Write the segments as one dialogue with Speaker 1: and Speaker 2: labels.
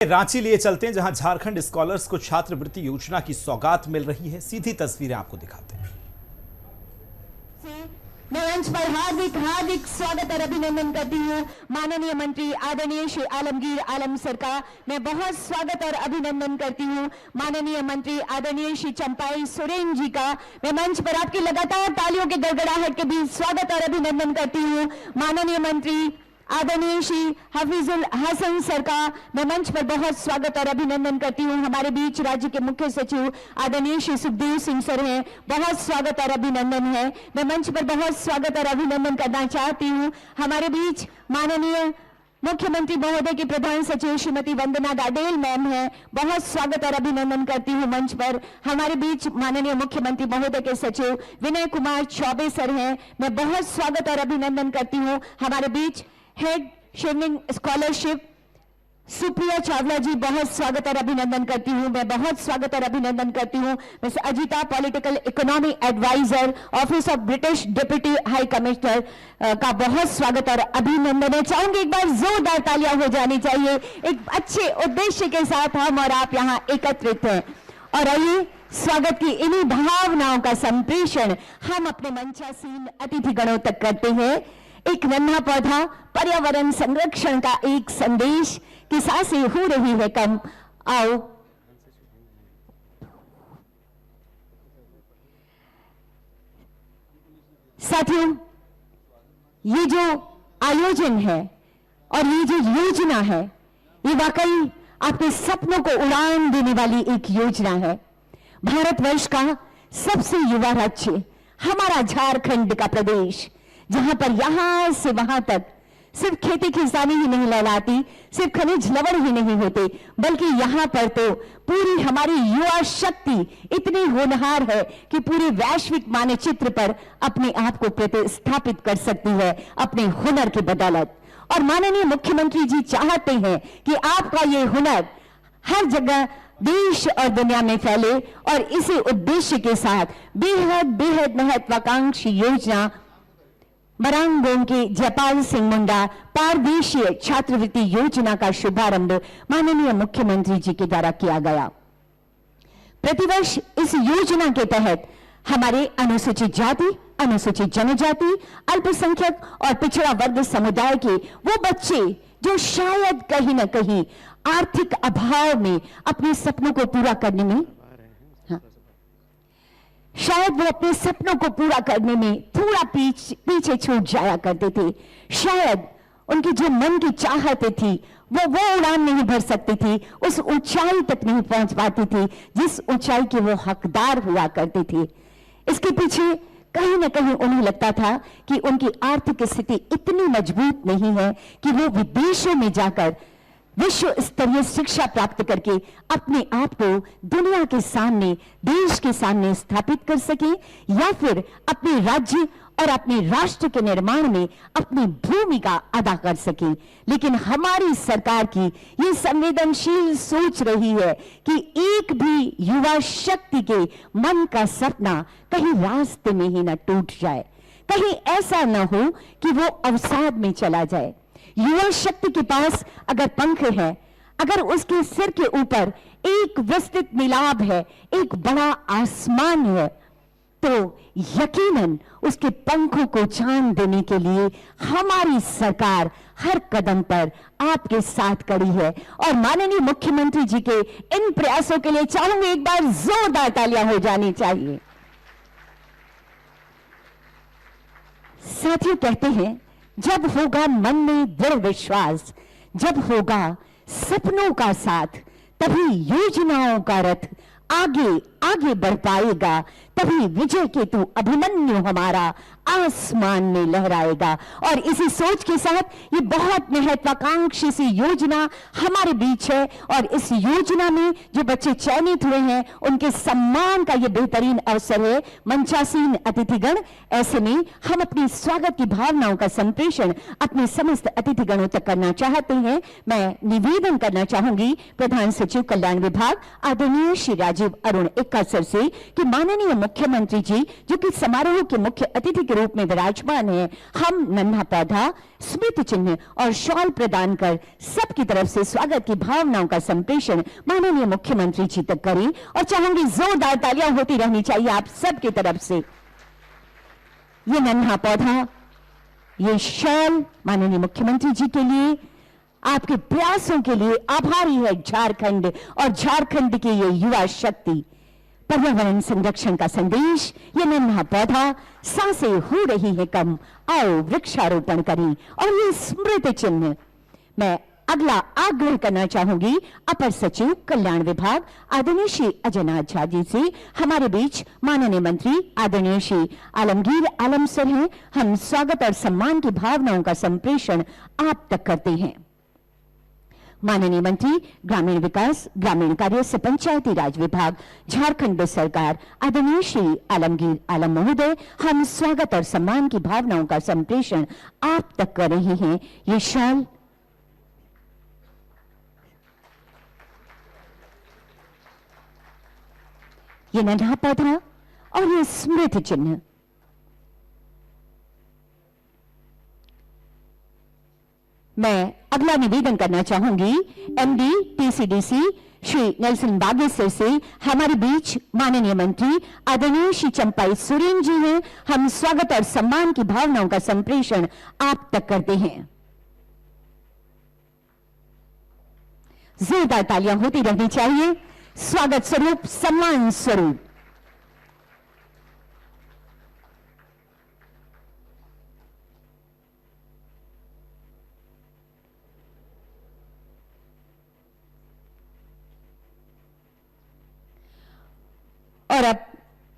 Speaker 1: रांची लिए चलते हैं, जहां झारखंड स्कॉलर्स को छात्रवृत्ति योजना की सौगात मिल रही है। सीधी तस्वीरें आपको दिखाते हैं।
Speaker 2: मैं मंच पर हार्दिक स्वागत और अभिनंदन करती हूँ माननीय मंत्री आदरणीय श्री आलमगीर आलम सर का। मैं बहुत स्वागत और अभिनंदन करती हूँ माननीय मंत्री आदरणीय श्री चंपाई सोरेन जी का। मैं मंच पर आपकी लगातार तालियों के गड़गड़ाहट के बीच स्वागत और अभिनंदन करती हूँ माननीय मंत्री आदरणीय श्री हफीजुल हसन सर का। मैं मंच पर बहुत स्वागत और अभिनंदन करती हूँ। हमारे बीच राज्य के मुख्य सचिव आदरणीय श्री सुखदेव सिंह सर हैं, बहुत स्वागत और अभिनंदन है। मैं मंच पर बहुत स्वागत और अभिनंदन करना चाहती हूँ हमारे बीच माननीय मुख्यमंत्री महोदय के प्रधान सचिव श्रीमती वंदना गाडेल मैम है, बहुत स्वागत और अभिनंदन करती हूँ। मंच पर हमारे बीच माननीय मुख्यमंत्री महोदय के सचिव विनय कुमार चौबे सर हैं, मैं बहुत स्वागत और अभिनंदन करती हूँ। हमारे बीच head Chevening scholarship Supriya Chawla ji, बहुत स्वागत और अभिनंदन करती हूं। मैं बहुत स्वागत और अभिनंदन करती हूं miss Ajita, political economy adviser, office of British deputy high commissioner का बहुत स्वागत और अभिनंदन है। चाहूंगी एक बार जोरदार तालियां हो जानी चाहिए। एक अच्छे उद्देश्य के साथ हम और आप यहां एकत्रित हैं और आइए स्वागत की इन्हीं भावनाओं का संप्रेषण हम अपने मंचासीन अतिथि गणों तक करते हैं। एक नन्हा पौधा, पर्यावरण संरक्षण का एक संदेश कि सांसें हो रही है कम। आओ साथियों, ये जो आयोजन है और ये जो योजना है, ये वाकई आपके सपनों को उड़ान देने वाली एक योजना है। भारतवर्ष का सबसे युवा राज्य हमारा झारखंड का प्रदेश, जहां पर यहां से वहां तक सिर्फ खेती किसानी ही नहीं लहलाती, सिर्फ खनिज लवण ही नहीं होते, बल्कि यहां पर तो पूरी हमारी युवा शक्ति इतनी होनहार है कि पूरे वैश्विक मानचित्र पर अपने आप को प्रतिस्थापित कर सकती है अपने हुनर की बदौलत। और माननीय मुख्यमंत्री जी चाहते हैं कि आपका ये हुनर हर जगह देश और दुनिया में फैले और इसी उद्देश्य के साथ बेहद महत्वाकांक्षी योजना मरांगों के जयपाल सिंह मुंडा पारदेशीय छात्रवृत्ति योजना का शुभारंभ माननीय मुख्यमंत्री जी के द्वारा किया गया। प्रतिवर्ष इस योजना के तहत हमारे अनुसूचित जाति, अनुसूचित जनजाति, अल्पसंख्यक और पिछड़ा वर्ग समुदाय के वो बच्चे जो शायद कहीं ना कहीं आर्थिक अभाव में अपने सपनों को पूरा करने में शायद वो अपने सपनों को पूरा करने में थोड़ा पीछे छूट जाया करते थे। शायद उनकी जो मन की चाहते थी वो उड़ान नहीं भर सकती थी, उस ऊंचाई तक नहीं पहुंच पाती थी जिस ऊंचाई के वो हकदार हुआ करते थे। इसके पीछे कहीं ना कहीं उन्हें लगता था कि उनकी आर्थिक स्थिति इतनी मजबूत नहीं है कि वो विदेशों में जाकर विश्व स्तरीय शिक्षा प्राप्त करके अपने आप को दुनिया के सामने, देश के सामने स्थापित कर सके या फिर अपने राज्य और अपने राष्ट्र के निर्माण में अपनी भूमिका अदा कर सके। लेकिन हमारी सरकार की ये संवेदनशील सोच रही है कि एक भी युवा शक्ति के मन का सपना कहीं रास्ते में ही न टूट जाए, कहीं ऐसा न हो कि वो अवसाद में चला जाए। युवा शक्ति के पास अगर पंख है, अगर उसके सिर के ऊपर एक विस्तृत नीलाभ है, एक बड़ा आसमान है, तो यकीनन उसके पंखों को जान देने के लिए हमारी सरकार हर कदम पर आपके साथ खड़ी है। और माननीय मुख्यमंत्री जी के इन प्रयासों के लिए चाहूंगी एक बार जोरदार तालियां हो जानी चाहिए। साथियों, कहते हैं जब होगा मन में दृढ़ विश्वास, जब होगा सपनों का साथ, तभी योजनाओं का रथ आगे आगे बढ़ पाएगा, तभी विजय केतु अभिमन्यु हमारा आसमान में लहराएगा। और इसी सोच के साथ ये बहुत महत्वाकांक्षी सी योजना हमारे बीच है और इस योजना में जो बच्चे चयनित हुए हैं उनके सम्मान का ये बेहतरीन अवसर है। मंचासीन अतिथिगण, ऐसे में हम अपनी स्वागत की भावनाओं का संप्रेषण अपने समस्त अतिथिगणों तक करना चाहते हैं। मैं निवेदन करना चाहूंगी प्रधान सचिव कल्याण विभाग आदरणीय श्री राजीव अरुण इक्का सर से कि माननीय मुख्यमंत्री जी जो कि समारोह के मुख्य अतिथि के रूप में विराजमान है, हम नन्हा पौधा, स्मृति चिन्ह और शॉल प्रदान कर सबकी तरफ से स्वागत की भावनाओं का संप्रेषण माननीय मुख्यमंत्री जी तक करें और चाहूंगी जोरदार तालियां होती रहनी चाहिए आप सबकी तरफ से। ये नन्हा पौधा, ये शॉल माननीय मुख्यमंत्री जी के लिए, आपके प्रयासों के लिए आभारी है झारखंड और झारखंड की ये युवा शक्ति। पर्यावरण संरक्षण का संदेश, ये नन्हा पौधा, सांसें हो रही है कम, आओ वृक्षारोपण करें, और ये स्मृति चिन्ह। मैं अगला आग्रह करना चाहूंगी अपर सचिव कल्याण विभाग आदरणीय श्री अजयनाथ झा जी से। हमारे बीच माननीय मंत्री आदरणीय श्री आलमगीर आलम सर हैं। हम स्वागत और सम्मान की भावनाओं का संप्रेषण आप तक करते हैं। माननीय मंत्री ग्रामीण विकास, ग्रामीण कार्य से पंचायती राज विभाग, झारखंड सरकार आदरणीय श्री आलमगीर आलम महोदय, हम स्वागत और सम्मान की भावनाओं का संप्रेषण आप तक कर रहे हैं। ये शॉल, ये नन्हा पौधा और ये स्मृति चिन्ह। मैं अगला निवेदन करना चाहूंगी एमडी टीसीडीसी श्री नेल्सन बागेश्वर से। हमारे बीच माननीय मंत्री आदरणीय श्री चंपाई सुरेन जी हैं। हम स्वागत और सम्मान की भावनाओं का संप्रेषण आप तक करते हैं। जोरदार तालियां होती रहनी चाहिए, स्वागत स्वरूप, सम्मान स्वरूप। और अब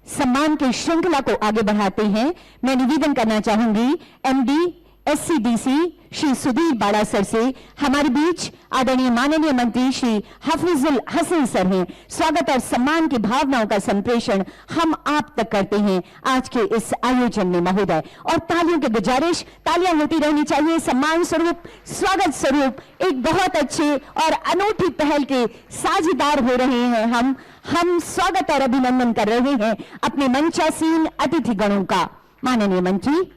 Speaker 2: सम्मान की श्रृंखला को आगे बढ़ाते हैं। मैं निवेदन करना चाहूंगी एमडी एससीडीसी श्री सुधीर बाड़ा सर से। हमारे बीच आदरणीय माननीय मंत्री श्री हफीजुल हसन सर हैं। स्वागत और सम्मान की भावनाओं का संप्रेषण हम आप तक करते हैं आज के इस आयोजन में महोदय। और तालियों की गुजारिश, तालियां होती रहनी चाहिए, सम्मान स्वरूप, स्वागत स्वरूप। एक बहुत अच्छे और अनूठी पहल के साझेदार हो रहे हैं हम स्वागत और अभिनंदन कर रहे हैं अपने मंचासीन अतिथि गणों का। माननीय मंत्री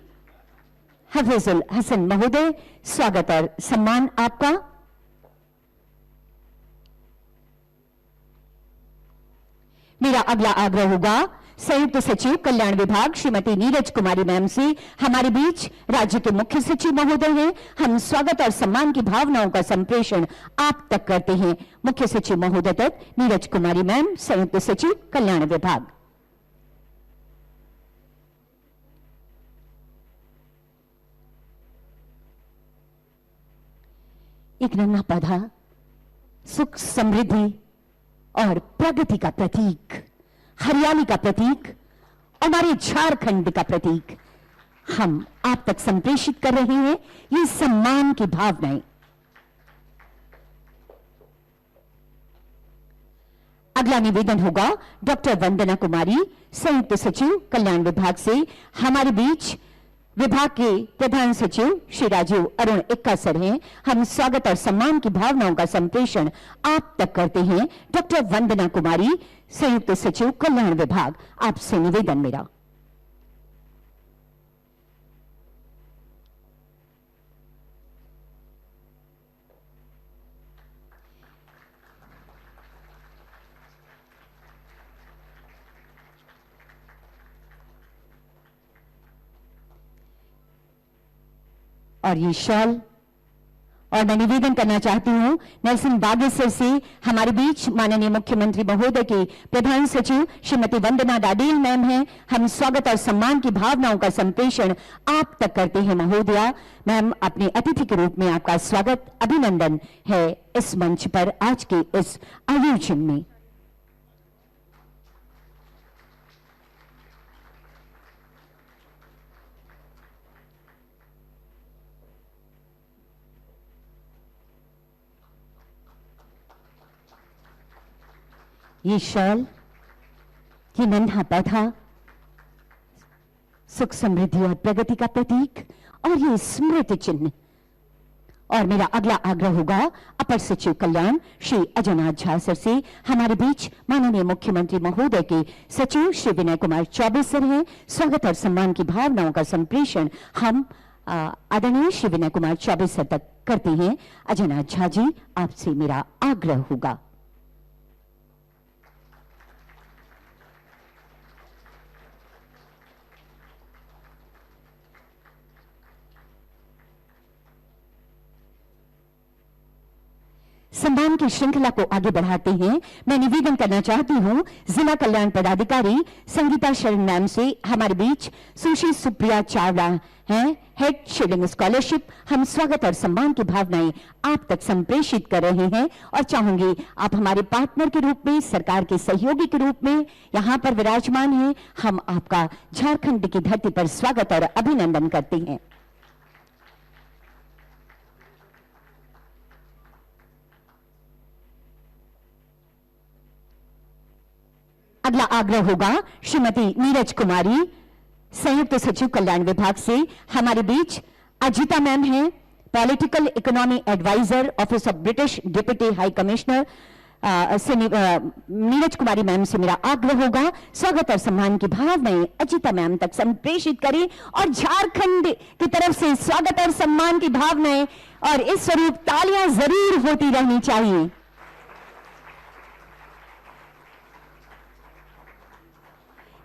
Speaker 2: हफीजुल हसन महोदय, स्वागत और सम्मान आपका। मेरा अगला आग्रह होगा संयुक्त सचिव कल्याण विभाग श्रीमती नीरज कुमारी मैम से। हमारे बीच राज्य के मुख्य सचिव महोदय हैं। हम स्वागत और सम्मान की भावनाओं का संप्रेषण आप तक करते हैं। मुख्य सचिव महोदय तक नीरज कुमारी मैम, संयुक्त सचिव कल्याण विभाग। एक नन्हा पौधा, सुख, समृद्धि और प्रगति का प्रतीक, हरियाली का प्रतीक, हमारे झारखंड का प्रतीक हम आप तक संप्रेषित कर रहे हैं। ये सम्मान की भावनाएं। अगला निवेदन होगा डॉक्टर वंदना कुमारी, संयुक्त सचिव कल्याण विभाग से। हमारे बीच विभाग के प्रधान सचिव श्री राजीव अरुण इक्का सर हैं। हम स्वागत और सम्मान की भावनाओं का संप्रेषण आप तक करते हैं। डॉक्टर वंदना कुमारी, संयुक्त सचिव कल्याण विभाग, आपसे निवेदन मेरा। और ये शॉल, और मैं निवेदन करना चाहती हूं नेल्सन बागेश्वर से। हमारे बीच माननीय मुख्यमंत्री महोदय के प्रधान सचिव श्रीमती वंदना डाडेल मैम हैं। हम स्वागत और सम्मान की भावनाओं का संप्रेषण आप तक करते हैं महोदया। मैम, अपने अतिथि के रूप में आपका स्वागत, अभिनंदन है इस मंच पर आज के इस आयोजन में। ये शॉल, ये नन्हा पौधा, सुख, समृद्धि और प्रगति का प्रतीक, और ये स्मृति चिन्ह और मेरा अगला आग्रह होगा अपर सचिव कल्याण श्री अजयनाथ झा सर से। हमारे बीच माननीय मुख्यमंत्री महोदय के सचिव श्री विनय कुमार चौबे सर हैं। स्वागत और सम्मान की भावनाओं का संप्रेषण हम आदरणीय श्री विनय कुमार चौबे सर तक करते हैं। अजयनाथ झा जी, आपसे मेरा आग्रह होगा। सम्मान की श्रृंखला को आगे बढ़ाते हैं। मैं निवेदन करना चाहती हूं जिला कल्याण पदाधिकारी संगीता शरण मैम से। हमारे बीच सुश्री सुप्रिया चावला हैं, हेड शिलिंग स्कॉलरशिप। हम स्वागत और सम्मान की भावनाएं आप तक संप्रेषित कर रहे हैं और चाहूंगी आप हमारे पार्टनर के रूप में, सरकार के सहयोगी के रूप में यहां पर विराजमान हैं। हम आपका झारखंड की धरती पर स्वागत और अभिनंदन करते हैं। अगला आग्रह होगा श्रीमती नीरज कुमारी, संयुक्त सचिव कल्याण विभाग से। हमारे बीच अजिता मैम हैं, political economy adviser, office of British deputy high commissioner से। नीरज कुमारी मैम से मेरा आग्रह होगा स्वागत और सम्मान की भावनाएं अजिता मैम तक संप्रेषित करें और झारखंड की तरफ से स्वागत और सम्मान की भावनाएं और इस स्वरूप तालियां जरूर होती रहनी चाहिए।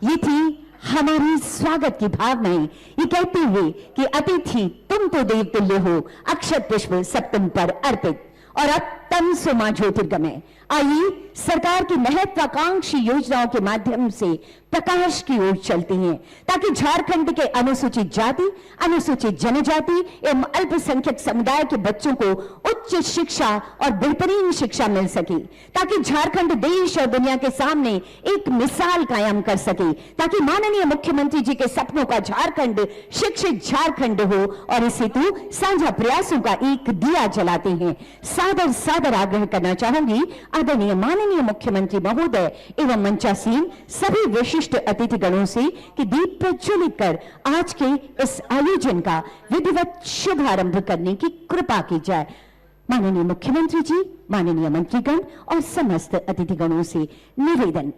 Speaker 2: ये थी हमारी स्वागत की भावनाएं, ये कहते हुए कि अतिथि तुम तो देव तुल्य हो, अक्षत पुष्प सब तुम पर अर्पित और अब तम सुमा ज्योतिर्गमय। आइए सरकार की महत्वाकांक्षी योजनाओं के माध्यम से प्रकाश की ओर चलते हैं ताकि झारखंड के अनुसूचित जाति, अनुसूचित जनजाति एवं अल्पसंख्यक समुदाय के बच्चों को उच्च शिक्षा और बेहतरीन शिक्षा मिल सके, ताकि झारखंड देश और दुनिया के सामने एक मिसाल कायम कर सके, ताकि माननीय मुख्यमंत्री जी के सपनों का झारखंड शिक्षित झारखंड हो। और इस हेतु साझा प्रयासों का एक दिया जलाते हैं। सादर सादर आग्रह करना चाहूंगी आदरणीय माननीय मुख्यमंत्री महोदय एवं मंचासीन सभी विशिष्ट अतिथिगणों से कि दीप प्रज्वलित कर आज के इस आयोजन का विधिवत शुभारंभ करने की कृपा की जाए। माननीय मुख्यमंत्री जी, माननीय मंत्रीगण और समस्त अतिथिगणों से निवेदन,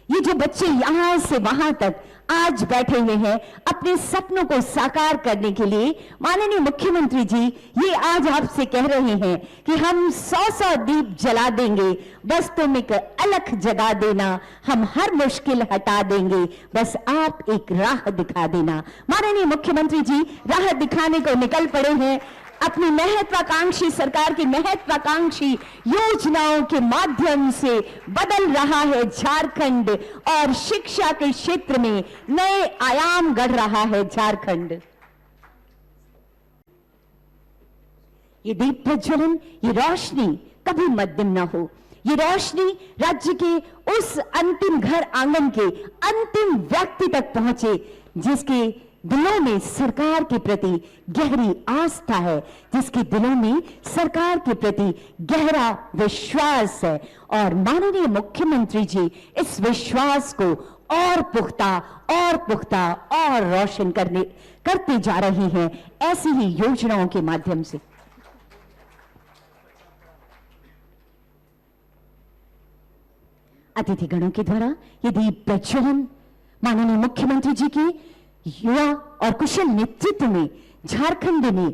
Speaker 2: ये जो बच्चे यहां से वहां तक आज बैठे हुए हैं अपने सपनों को साकार करने के लिए, माननीय मुख्यमंत्री जी ये आज आपसे कह रहे हैं कि हम 100-100 दीप जला देंगे, बस तुम एक अलख जगा देना, हम हर मुश्किल हटा देंगे, बस आप एक राह दिखा देना। माननीय मुख्यमंत्री जी राह दिखाने को निकल पड़े हैं। अपनी महत्वाकांक्षी सरकार की महत्वाकांक्षी योजनाओं के माध्यम से बदल रहा है झारखंड और शिक्षा के क्षेत्र में नए आयाम गढ़ रहा है झारखंड। ये दीप प्रज्वलन, ये रोशनी कभी मध्यम न हो। ये रोशनी राज्य के उस अंतिम घर आंगन के अंतिम व्यक्ति तक पहुंचे जिसके दिलों में सरकार के प्रति गहरी आस्था है, जिसके दिलों में सरकार के प्रति गहरा विश्वास है। और माननीय मुख्यमंत्री जी इस विश्वास को और पुख्ता और रोशन करते जा रहे हैं ऐसी ही योजनाओं के माध्यम से। अतिथिगणों के द्वारा ये दीप प्रज्वलन माननीय मुख्यमंत्री जी की युवा और कुशल नेतृत्व में झारखंड ने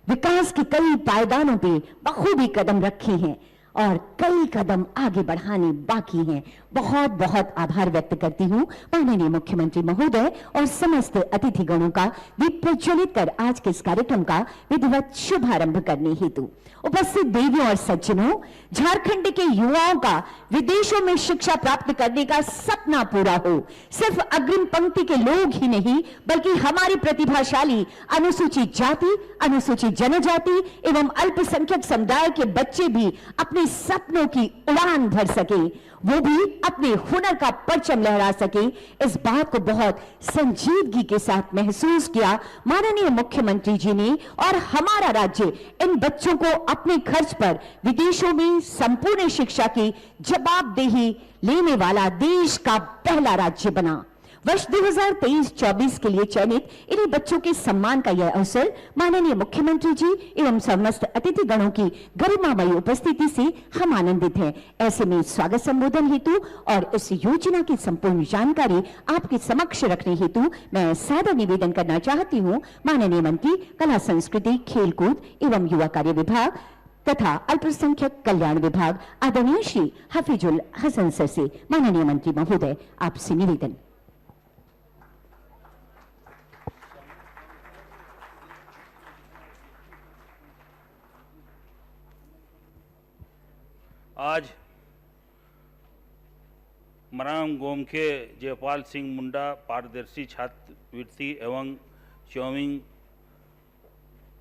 Speaker 2: विकास के कई पायदानों पे बखूबी कदम रखे हैं और कई कदम आगे बढ़ाने बाकी हैं। बहुत बहुत आभार व्यक्त करती हूं माननीय मुख्यमंत्री महोदय और समस्त अतिथिगणों का दीप प्रज्वलित कर आज के इस कार्यक्रम का विधिवत शुभारंभ करने हेतु। उपस्थित देवियों और सज्जनों, झारखंड के युवाओं का विदेशों में शिक्षा प्राप्त करने का सपना पूरा हो। सिर्फ अग्रिम पंक्ति के लोग ही नहीं बल्कि हमारी प्रतिभाशाली अनुसूचित जाति, अनुसूचित जनजाति एवं अल्पसंख्यक समुदाय के बच्चे भी अपने सपनों की उड़ान भर सके, वो भी अपने हुनर का परचम लहरा सके। इस बात को बहुत संजीदगी के साथ महसूस किया माननीय मुख्यमंत्री जी ने और हमारा राज्य इन बच्चों को अपने खर्च पर विदेशों में संपूर्ण शिक्षा की जवाबदेही लेने वाला देश का पहला राज्य बना। वर्ष 2023-24 के लिए चयनित इन्हीं बच्चों के सम्मान का यह अवसर माननीय मुख्यमंत्री जी एवं समस्त अतिथिगणों की गरिमामयी उपस्थिति से हम आनंदित हैं। ऐसे में स्वागत संबोधन हेतु और इस योजना की संपूर्ण जानकारी आपके समक्ष रखने हेतु मैं सादर निवेदन करना चाहती हूँ माननीय मंत्री कला संस्कृति खेलकूद एवं युवा कार्य विभाग तथा अल्पसंख्यक कल्याण विभाग आदरणीय श्री हफीजुल हसन सर से। माननीय मंत्री महोदय, आपसे निवेदन।
Speaker 3: आज मरांग गोमखे जयपाल सिंह मुंडा पारदर्शी छात्रवृत्ति एवं चौमिंग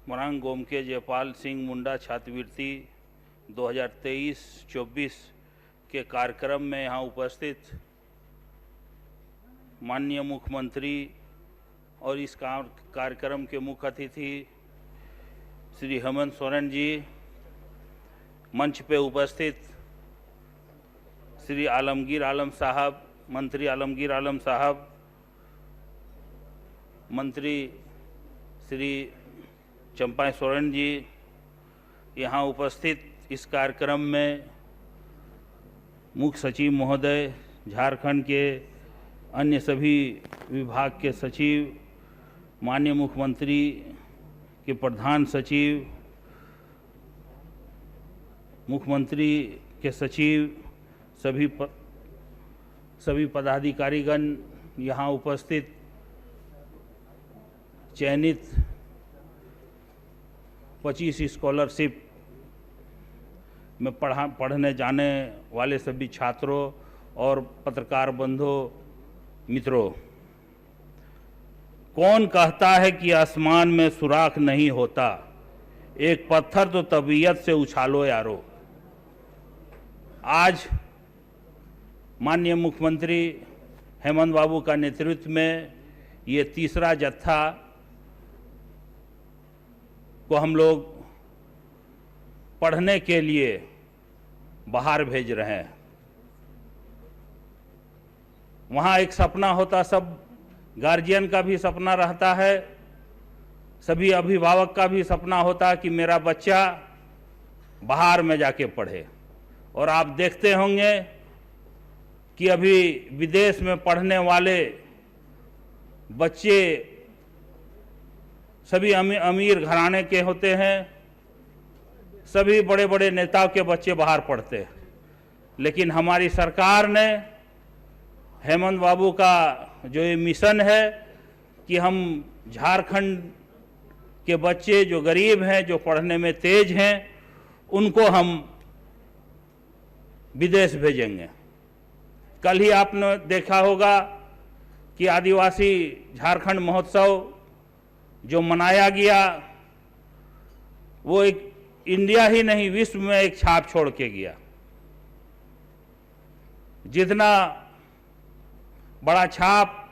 Speaker 3: मरांग गोमखे जयपाल सिंह मुंडा छात्रवृत्ति 2023-24 के कार्यक्रम में यहाँ उपस्थित माननीय मुख्यमंत्री और इस कार्यक्रम के मुख्य अतिथि श्री हेमंत सोरेन जी, मंच पे उपस्थित श्री आलमगीर आलम साहब, मंत्री आलमगीर आलम साहब, मंत्री श्री चंपा सोरेन जी, यहाँ उपस्थित इस कार्यक्रम में मुख्य सचिव महोदय, झारखंड के अन्य सभी विभाग के सचिव, माननीय मुख्यमंत्री के प्रधान सचिव, मुख्यमंत्री के सचिव, सभी पदाधिकारीगण, यहाँ उपस्थित चयनित 25 स्कॉलरशिप में पढ़ने जाने वाले सभी छात्रों और पत्रकार बंधुओं मित्रों, कौन कहता है कि आसमान में सुराख नहीं होता, एक पत्थर तो तबीयत से उछालो यारो। आज माननीय मुख्यमंत्री हेमंत बाबू का नेतृत्व में ये तीसरा जत्था को हम लोग पढ़ने के लिए बाहर भेज रहे हैं। वहाँ एक सपना होता, सब गार्जियन का भी सपना रहता है, सभी अभिभावक का भी सपना होता कि मेरा बच्चा बाहर में जाके पढ़े। और आप देखते होंगे कि अभी विदेश में पढ़ने वाले बच्चे सभी अमीर घराने के होते हैं, सभी बड़े बड़े नेताओं के बच्चे बाहर पढ़ते हैं। लेकिन हमारी सरकार ने हेमंत बाबू का जो ये मिशन है कि हम झारखंड के बच्चे जो गरीब हैं, जो पढ़ने में तेज हैं, उनको हम विदेश भेजेंगे। कल ही आपने देखा होगा कि आदिवासी झारखंड महोत्सव जो मनाया गया, वो एक इंडिया ही नहीं विश्व में एक छाप छोड़ के गया। जितना बड़ा छाप,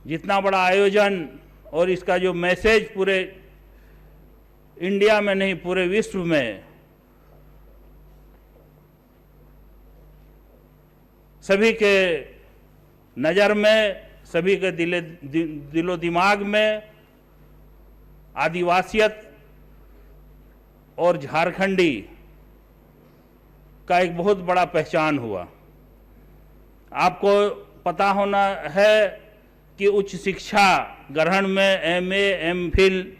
Speaker 3: जितना बड़ा आयोजन और इसका जो मैसेज पूरे इंडिया में नहीं पूरे विश्व में सभी के नज़र में, सभी के दिलो दिमाग में आदिवासियत और झारखंडी का एक बहुत बड़ा पहचान हुआ। आपको पता होना है कि उच्च शिक्षा ग्रहण में एमए, एमफिल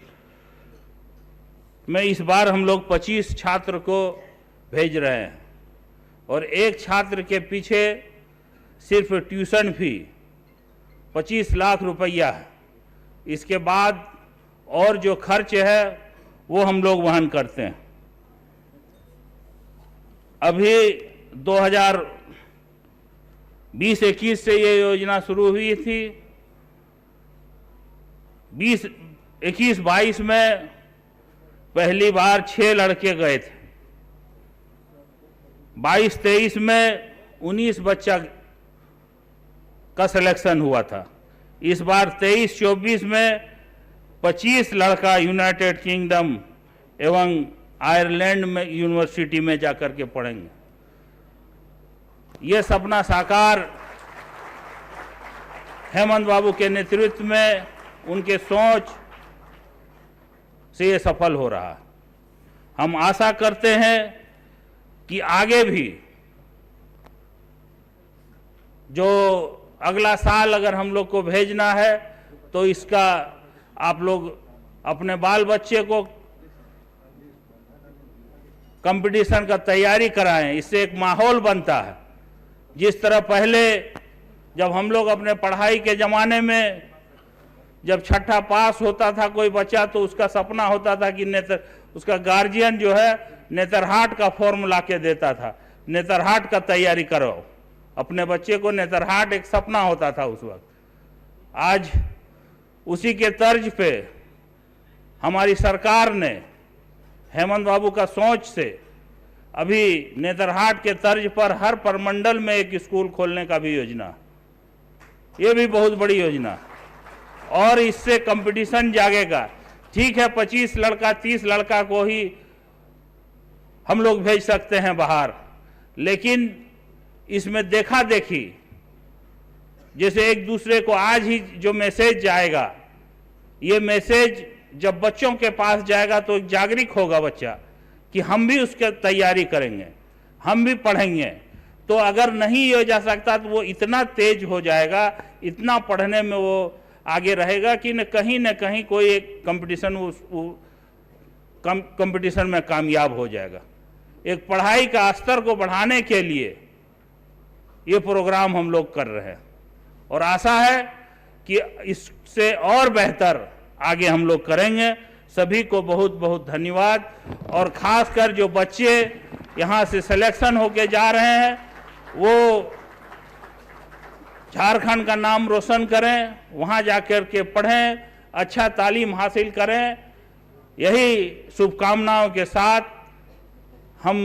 Speaker 3: में इस बार हम लोग 25 छात्र को भेज रहे हैं और एक छात्र के पीछे सिर्फ ट्यूशन फी 25 लाख रुपया है। इसके बाद और जो खर्च है वो हम लोग वहन करते हैं। अभी 2020-21 से ये योजना शुरू हुई थी। 2021-22 में पहली बार 6 लड़के गए थे। 22-23 में 19 बच्चा का सिलेक्शन हुआ था। इस बार 23-24 में 25 लड़का यूनाइटेड किंगडम एवं आयरलैंड में यूनिवर्सिटी में जाकर के पढ़ेंगे। ये सपना साकार हेमंत बाबू के नेतृत्व में, उनके सोच से ये सफल हो रहा। हम आशा करते हैं कि आगे भी जो अगला साल अगर हम लोग को भेजना है तो इसका आप लोग अपने बाल बच्चे को कंपटीशन का तैयारी कराएं। इससे एक माहौल बनता है। जिस तरह पहले जब हम लोग अपने पढ़ाई के ज़माने में जब छठा पास होता था कोई बच्चा तो उसका सपना होता था कि उसका गार्जियन जो है नेतरहाट का फॉर्म ला के देता था, नेतरहाट का तैयारी करो। अपने बच्चे को नेतरहाट एक सपना होता था उस वक्त। आज उसी के तर्ज पे हमारी सरकार ने हेमंत बाबू का सोच से अभी नेतरहाट के तर्ज पर हर प्रमंडल में एक स्कूल खोलने का भी योजना, ये भी बहुत बड़ी योजना। और इससे कंपटीशन जागेगा। ठीक है 25 लड़का 30 लड़का को ही हम लोग भेज सकते हैं बाहर, लेकिन इसमें देखा देखी, जैसे एक दूसरे को आज ही जो मैसेज जाएगा, ये मैसेज जब बच्चों के पास जाएगा तो एक जागरूक होगा बच्चा कि हम भी उसकी तैयारी करेंगे, हम भी पढ़ेंगे। तो अगर नहीं हो जा सकता तो वो इतना तेज हो जाएगा, इतना पढ़ने में वो आगे रहेगा कि न कहीं कोई एक कंपटीशन में कामयाब हो जाएगा। एक पढ़ाई का स्तर को बढ़ाने के लिए ये प्रोग्राम हम लोग कर रहे हैं और आशा है कि इससे और बेहतर आगे हम लोग करेंगे। सभी को बहुत बहुत धन्यवाद। और खासकर जो बच्चे यहाँ से सिलेक्शन होके जा रहे हैं वो झारखंड का नाम रोशन करें, वहाँ जाकर के पढ़ें, अच्छा तालीम हासिल करें। यही शुभकामनाओं के साथ हम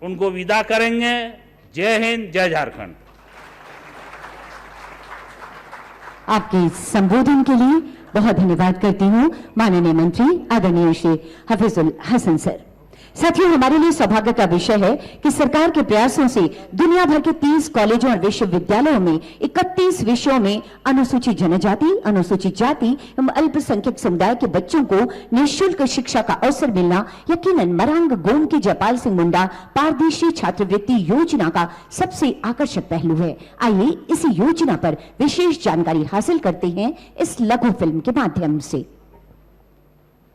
Speaker 3: उनको विदा करेंगे। जय हिंद, जय झारखंड।
Speaker 2: आपके संबोधन के लिए बहुत धन्यवाद करती हूँ माननीय मंत्री आदरणीय श्री हफीजुल हसन सर। साथियों, हमारे लिए सौभाग्य का विषय है कि सरकार के प्रयासों से दुनिया भर के 30 कॉलेजों और विश्वविद्यालयों में 31 विषयों में अनुसूचित जनजाति, अनुसूचित जाति एवं अल्पसंख्यक समुदाय के बच्चों को निःशुल्क शिक्षा का अवसर मिलना यकीनन मरांग गोम की जयपाल सिंह मुंडा पारदेशी छात्रवृत्ति योजना का सबसे आकर्षक पहलू है। आइए इसी योजना पर विशेष जानकारी हासिल करते हैं इस लघु फिल्म के माध्यम से।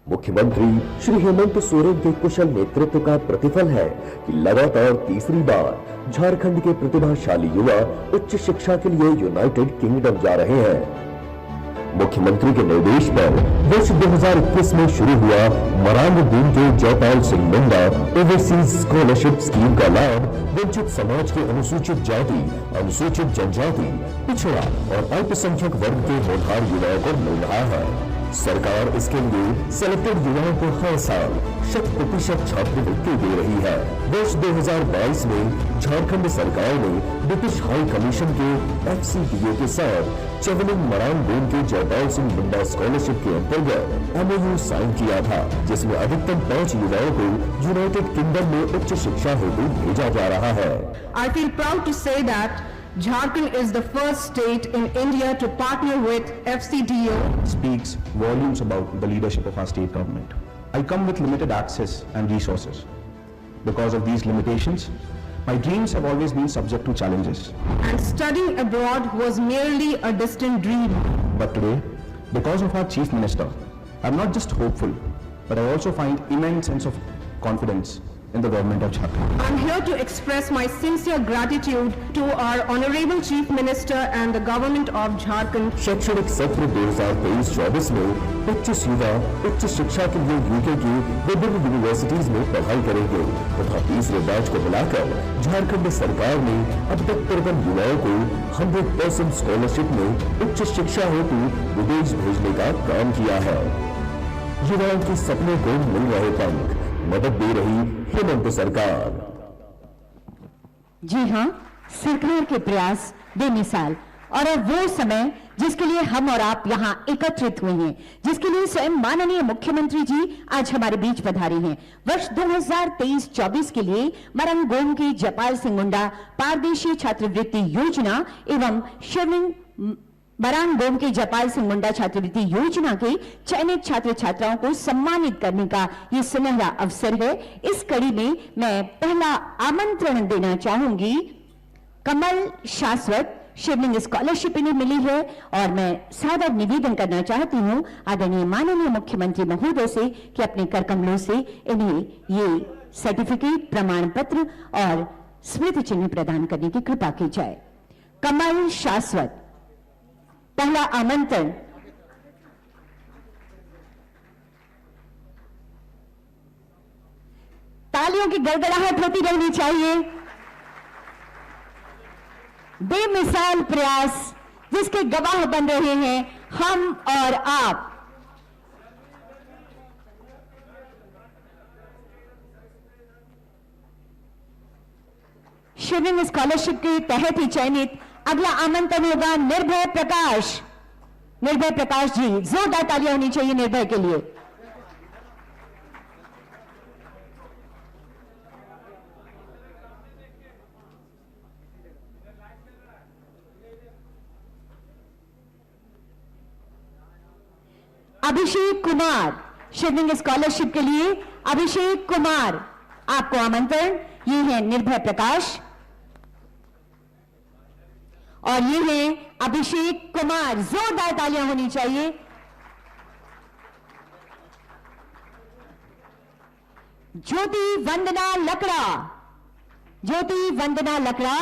Speaker 4: मुख्यमंत्री श्री हेमंत सोरेन के कुशल नेतृत्व का प्रतिफल है कि लगातार तीसरी बार झारखंड के प्रतिभाशाली युवा उच्च शिक्षा के लिए यूनाइटेड किंगडम जा रहे हैं। मुख्यमंत्री के निर्देश पर वर्ष 2021 में शुरू हुआ मरांग गोम के Jaipal Singh Munda overseas scholarship scheme का लाभ वंचित समाज के अनुसूचित जाति, अनुसूचित जनजाति, पिछड़ा और अल्पसंख्यक वर्ग के होनहार युवाओं को मिल रहा है। सरकार इसके लिए सेलेक्टेड युवाओं को हर साल 100% छात्रवृत्ति दे रही है। वर्ष 2022 में झारखंड सरकार ने ब्रिटिश हाई कमीशन के FCDA के साथ चेवलिंग मरांग गोम के जयपाल सिंह मुंडा स्कॉलरशिप के अंतर्गत MOU साइन किया था, जिसमें अधिकतम 5 युवाओं को यूनाइटेड किंगडम में उच्च शिक्षा हेतु भेजा जा रहा है।
Speaker 5: I feel proud to say that Jharkhand is the first state in India to partner with FCDA.
Speaker 6: Speaks volumes about the leadership of our state government. I come with limited access and resources. Because of these limitations, my dreams have always been subject to challenges.
Speaker 5: And studying abroad was merely a distant dream.
Speaker 6: But today, because of our Chief Minister, I'm not just hopeful, but I also find immense sense of confidence in the government of Jharkhand.
Speaker 5: I'm here to express my sincere gratitude to our Honorable Chief Minister and the government of Jharkhand.
Speaker 4: शैक्षणिक सत्र 2023-24 में 25 युवा उच्च शिक्षा के लिए UK की विभिन्न यूनिवर्सिटीज में पढ़ाई करेंगे तथा तीसरे बैच को मिलाकर झारखंड सरकार ने अब तक 53 युवाओं को 100% स्कॉलरशिप में उच्च शिक्षा हेतु विदेश भेजने का काम किया है। युवाओं के सपने को मिल रहे पंख, मदद दे रही हेमंत सरकार।
Speaker 2: जी हां, सरकार के प्रयास बेमिसाल और अब वो समय जिसके लिए हम और आप यहां एकत्रित हुए हैं, जिसके लिए स्वयं माननीय मुख्यमंत्री जी आज हमारे बीच पधारे हैं। वर्ष 2023-24 के लिए मरांग गोम की जयपाल सिंह मुंडा पारदेशी छात्रवृत्ति योजना एवं शिवलिंग बरांग गोम की जयपाल सिंह मुंडा छात्रवृत्ति योजना के चयनित छात्र छात्राओं को सम्मानित करने का ये सुनहरा अवसर है। इस कड़ी में मैं पहला आमंत्रण देना चाहूंगी। कमल शाश्वत शिवलिंग स्कॉलरशिप इन्हें मिली है और मैं सादर निवेदन करना चाहती हूं आदरणीय माननीय मुख्यमंत्री महोदय से कि अपने कर कमलों से इन्हें ये सर्टिफिकेट, प्रमाण पत्र और स्मृति चिन्ह प्रदान करने की कृपा की जाए। कमल शाश्वत, पहला आमंत्रण। तालियों की गड़गड़ाहट होती रहनी चाहिए। बेमिसाल प्रयास जिसके गवाह बन रहे हैं हम और आप। शिवलिंग स्कॉलरशिप के तहत ही चयनित अगला आमंत्रण होगा निर्भय प्रकाश। निर्भय प्रकाश जी, जोरदार तालियां होनी चाहिए निर्भय के लिए। अभिषेक कुमार, शिवलिंग स्कॉलरशिप के लिए अभिषेक कुमार, आपको आमंत्रण। ये है निर्भय प्रकाश और ये है अभिषेक कुमार। जोरदार तालियां होनी चाहिए। ज्योति वंदना लकड़ा, ज्योति वंदना लकड़ा,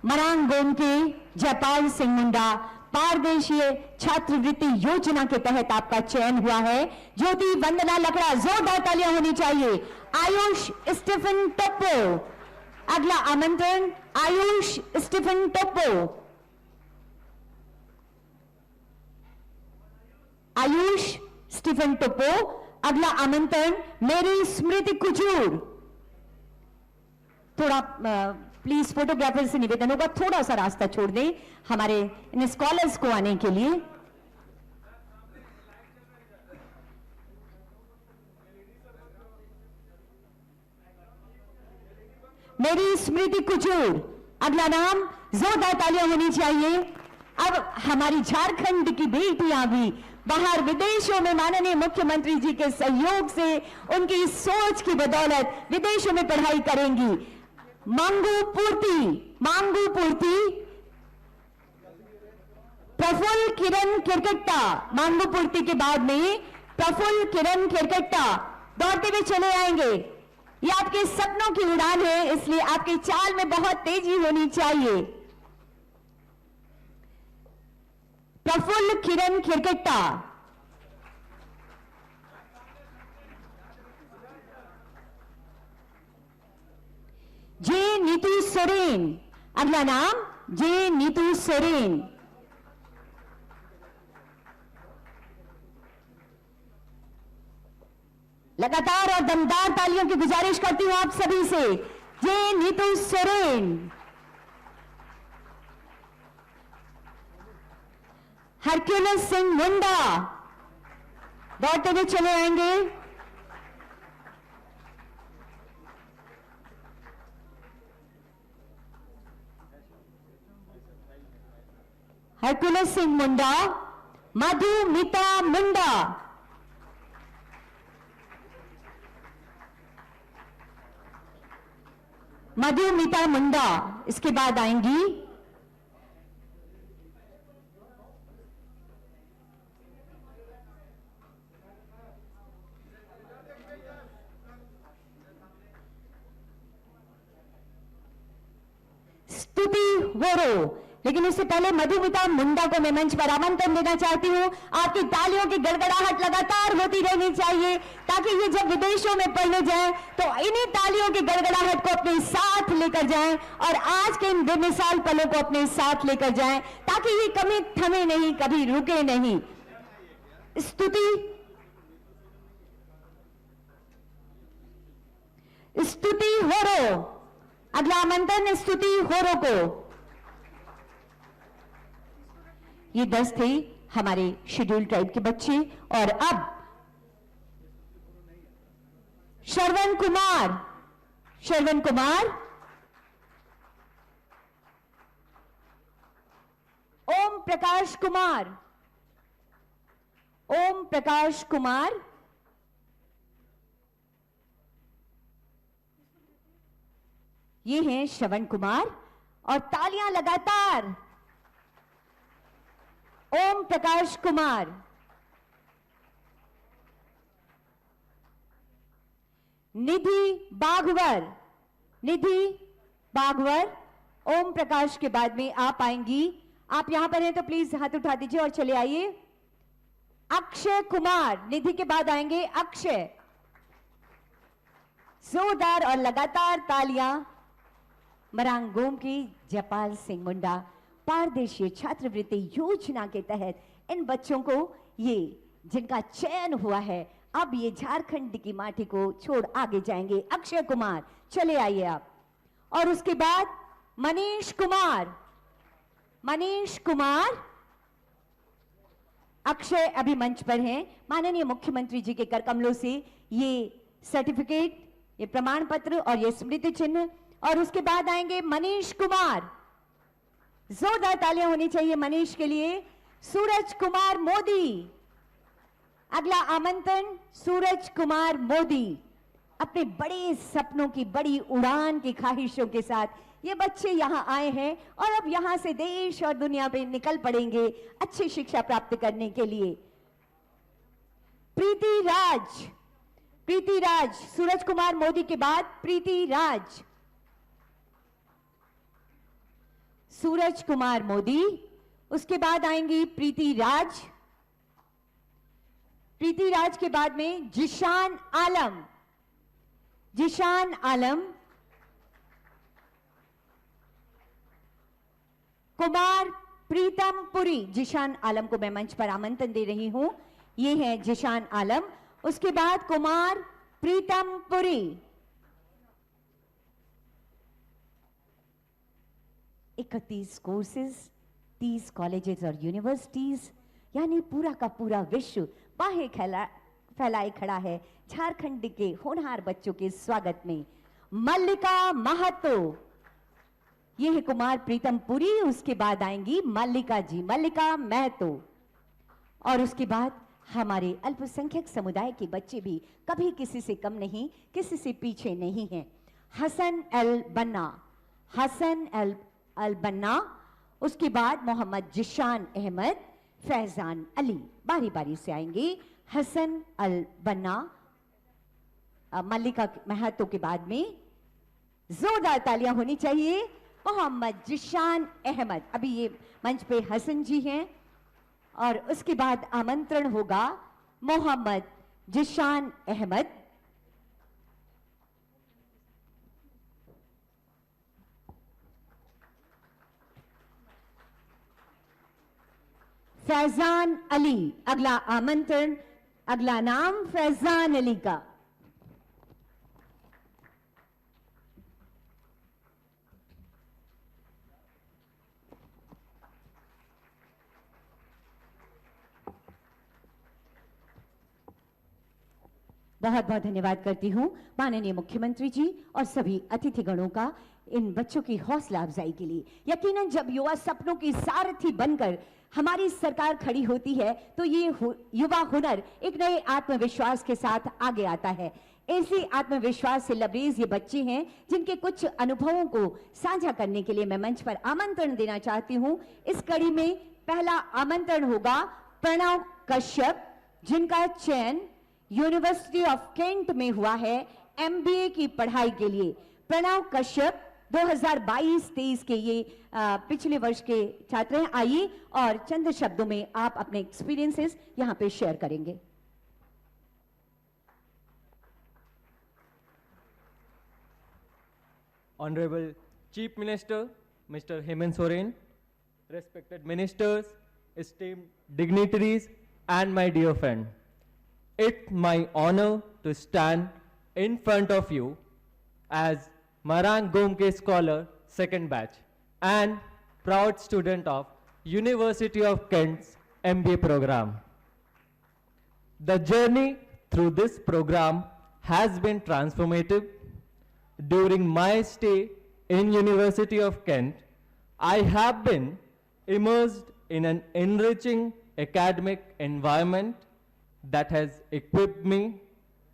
Speaker 2: मरांग गोम के जयपाल सिंह मुंडा पारदेशीय छात्रवृत्ति योजना के तहत आपका चयन हुआ है। ज्योति वंदना लकड़ा, जोरदार तालियां होनी चाहिए। आयुष स्टीफन टोप्पो, अगला आमंत्रण आयुष स्टीफन टोप्पो। आयुष स्टीफन टोप्पो, अगला आमंत्रण मेरी स्मृति कुजूर। थोड़ा प्लीज फोटोग्राफर से निवेदन होगा थोड़ा सा रास्ता छोड़ दें हमारे इन स्कॉलर्स को आने के लिए। मेरी स्मृति कुचूर, अगला नाम। जोरदार तालियां होनी चाहिए। अब हमारी झारखंड की बेटियां भी बाहर विदेशों में माननीय मुख्यमंत्री जी के सहयोग से, उनकी सोच की बदौलत विदेशों में पढ़ाई करेंगी। मांगू पूर्ति, मांगू पूर्ति, प्रफुल्ल किरण खिरकट्टा। मांगू पूर्ति के बाद में प्रफुल्ल किरण खिरकट्टा दौड़ते हुए चले आएंगे। ये आपके सपनों की उड़ान है, इसलिए आपकी चाल में बहुत तेजी होनी चाहिए। प्रफुल्ल किरण खिरकट्टा, जे नीतू सोरेन, अगला नाम जे नीतू सोरेन। लगातार और दमदार तालियों की गुजारिश करती हूं आप सभी से। जे नीतू सोरेन। हरक्यूलिस सिंह मुंडा दौड़ते हुए चले आएंगे। हरक्यूलिस सिंह मुंडा, मधुमिता मुंडा, मधुमिता मुंडा इसके बाद आएंगी। स्तुति वोरो, लेकिन उससे पहले मधुमिता मुंडा को मैं मंच पर आमंत्रण देना चाहती हूं। आपकी तालियों की गड़गड़ाहट लगातार होती रहनी चाहिए ताकि ये जब विदेशों में पढ़ने जाएं तो इन्हीं तालियों की गड़गड़ाहट को अपने साथ लेकर जाएं और आज के इन बेमिसाल पलों को अपने साथ लेकर जाएं ताकि ये कभी थमे नहीं, कभी रुके नहीं। स्तुति, स्तुति होरो, अगला आमंत्रण स्तुति होरो को। ये 10 थे हमारे शेड्यूल ट्राइब के बच्चे और अब श्रवण कुमार, श्रवण कुमार, ओम प्रकाश कुमार, ओम प्रकाश कुमार, ये हैं श्रवण कुमार, और तालियां लगातार ओम प्रकाश कुमार। निधि बाघवर, निधि बाघवर ओम प्रकाश के बाद में आप आएंगी। आप यहां पर हैं तो प्लीज हाथ उठा दीजिए और चले आइए। अक्षय कुमार, निधि के बाद आएंगे अक्षय। जोरदार और लगातार तालियां मरांगोम की जयपाल सिंह मुंडा पारदर्शी छात्रवृत्ति योजना के तहत इन बच्चों को, ये जिनका चयन हुआ है, अब ये झारखंड की माटी को छोड़ आगे जाएंगे। अक्षय कुमार चले आइए आप। और उसके बाद मनीष कुमार, मनीष कुमार, अक्षय अभी मंच पर हैं। माननीय मुख्यमंत्री जी के कर कमलों से ये सर्टिफिकेट, ये प्रमाण पत्र और ये स्मृति चिन्ह। और उसके बाद आएंगे मनीष कुमार। जोरदार तालियां होनी चाहिए मनीष के लिए। सूरज कुमार मोदी, अगला आमंत्रण सूरज कुमार मोदी। अपने बड़े सपनों की, बड़ी उड़ान की ख्वाहिशों के साथ ये बच्चे यहां आए हैं और अब यहां से देश और दुनिया में निकल पड़ेंगे अच्छी शिक्षा प्राप्त करने के लिए। प्रीति राज, प्रीति राज, सूरज कुमार मोदी के बाद प्रीति राज। सूरज कुमार मोदी, उसके बाद आएंगी प्रीति राज। प्रीति राज के बाद में जिशान आलम, जिशान आलम। कुमार प्रीतम पुरी, जिशान आलम को मैं मंच पर आमंत्रण दे रही हूं। ये है जिशान आलम। उसके बाद कुमार प्रीतम पुरी। 31 कोर्सेज, 30 कॉलेजेस और यूनिवर्सिटीज, यानी पूरा का पूरा विश्व बाहें फैलाए खड़ा है झारखंड के होनहार बच्चों के स्वागत में। मल्लिका महतो, ये है कुमार प्रीतम पुरी। उसके बाद आएंगी मल्लिका जी, मल्लिका महतो। और उसके बाद हमारे अल्पसंख्यक समुदाय के बच्चे भी कभी किसी से कम नहीं, किसी से पीछे नहीं हैं। हसन अल बन्ना, हसन अल बन्ना। उसके बाद मोहम्मद जिशान अहमद, फैजान अली। बारी बारी से आएंगे। हसन अल बन्ना, मल्लिका महतो के बाद में जोरदार तालियां होनी चाहिए मोहम्मद जिशान अहमद। अभी ये मंच पे हसन जी हैं और उसके बाद आमंत्रण होगा मोहम्मद जिशान अहमद। फैजान अली, अगला आमंत्रण, अगला नाम फैजान अली का। बहुत बहुत धन्यवाद करती हूं माननीय मुख्यमंत्री जी और सभी अतिथिगणों का इन बच्चों की हौसला अफजाई के लिए। यकीनन जब युवा सपनों की सारथी बनकर हमारी सरकार खड़ी होती है तो ये युवा हुनर एक नए आत्मविश्वास के साथ आगे आता है। ऐसे आत्मविश्वास से लबरेज ये बच्चे हैं जिनके कुछ अनुभवों को साझा करने के लिए मैं मंच पर आमंत्रण देना चाहती हूं। इस कड़ी में पहला आमंत्रण होगा प्रणव कश्यप, जिनका चयन यूनिवर्सिटी ऑफ केंट में हुआ है एमबीए की पढ़ाई के लिए। प्रणव कश्यप 2022-23 के ये पिछले वर्ष के छात्र हैं। आइए और चंद शब्दों में आप अपने एक्सपीरियंसेस यहां पे शेयर करेंगे।
Speaker 7: Honorable Chief Minister, Mr. Hemant Soren, respected ministers, esteemed dignitaries, and my dear friend, it's my honor to stand in front of you as Marang Gomke Scholar, second batch, and proud student of University of Kent's MBA program. The journey through this program has been transformative. During my stay in University of Kent, I have been immersed in an enriching academic environment that has equipped me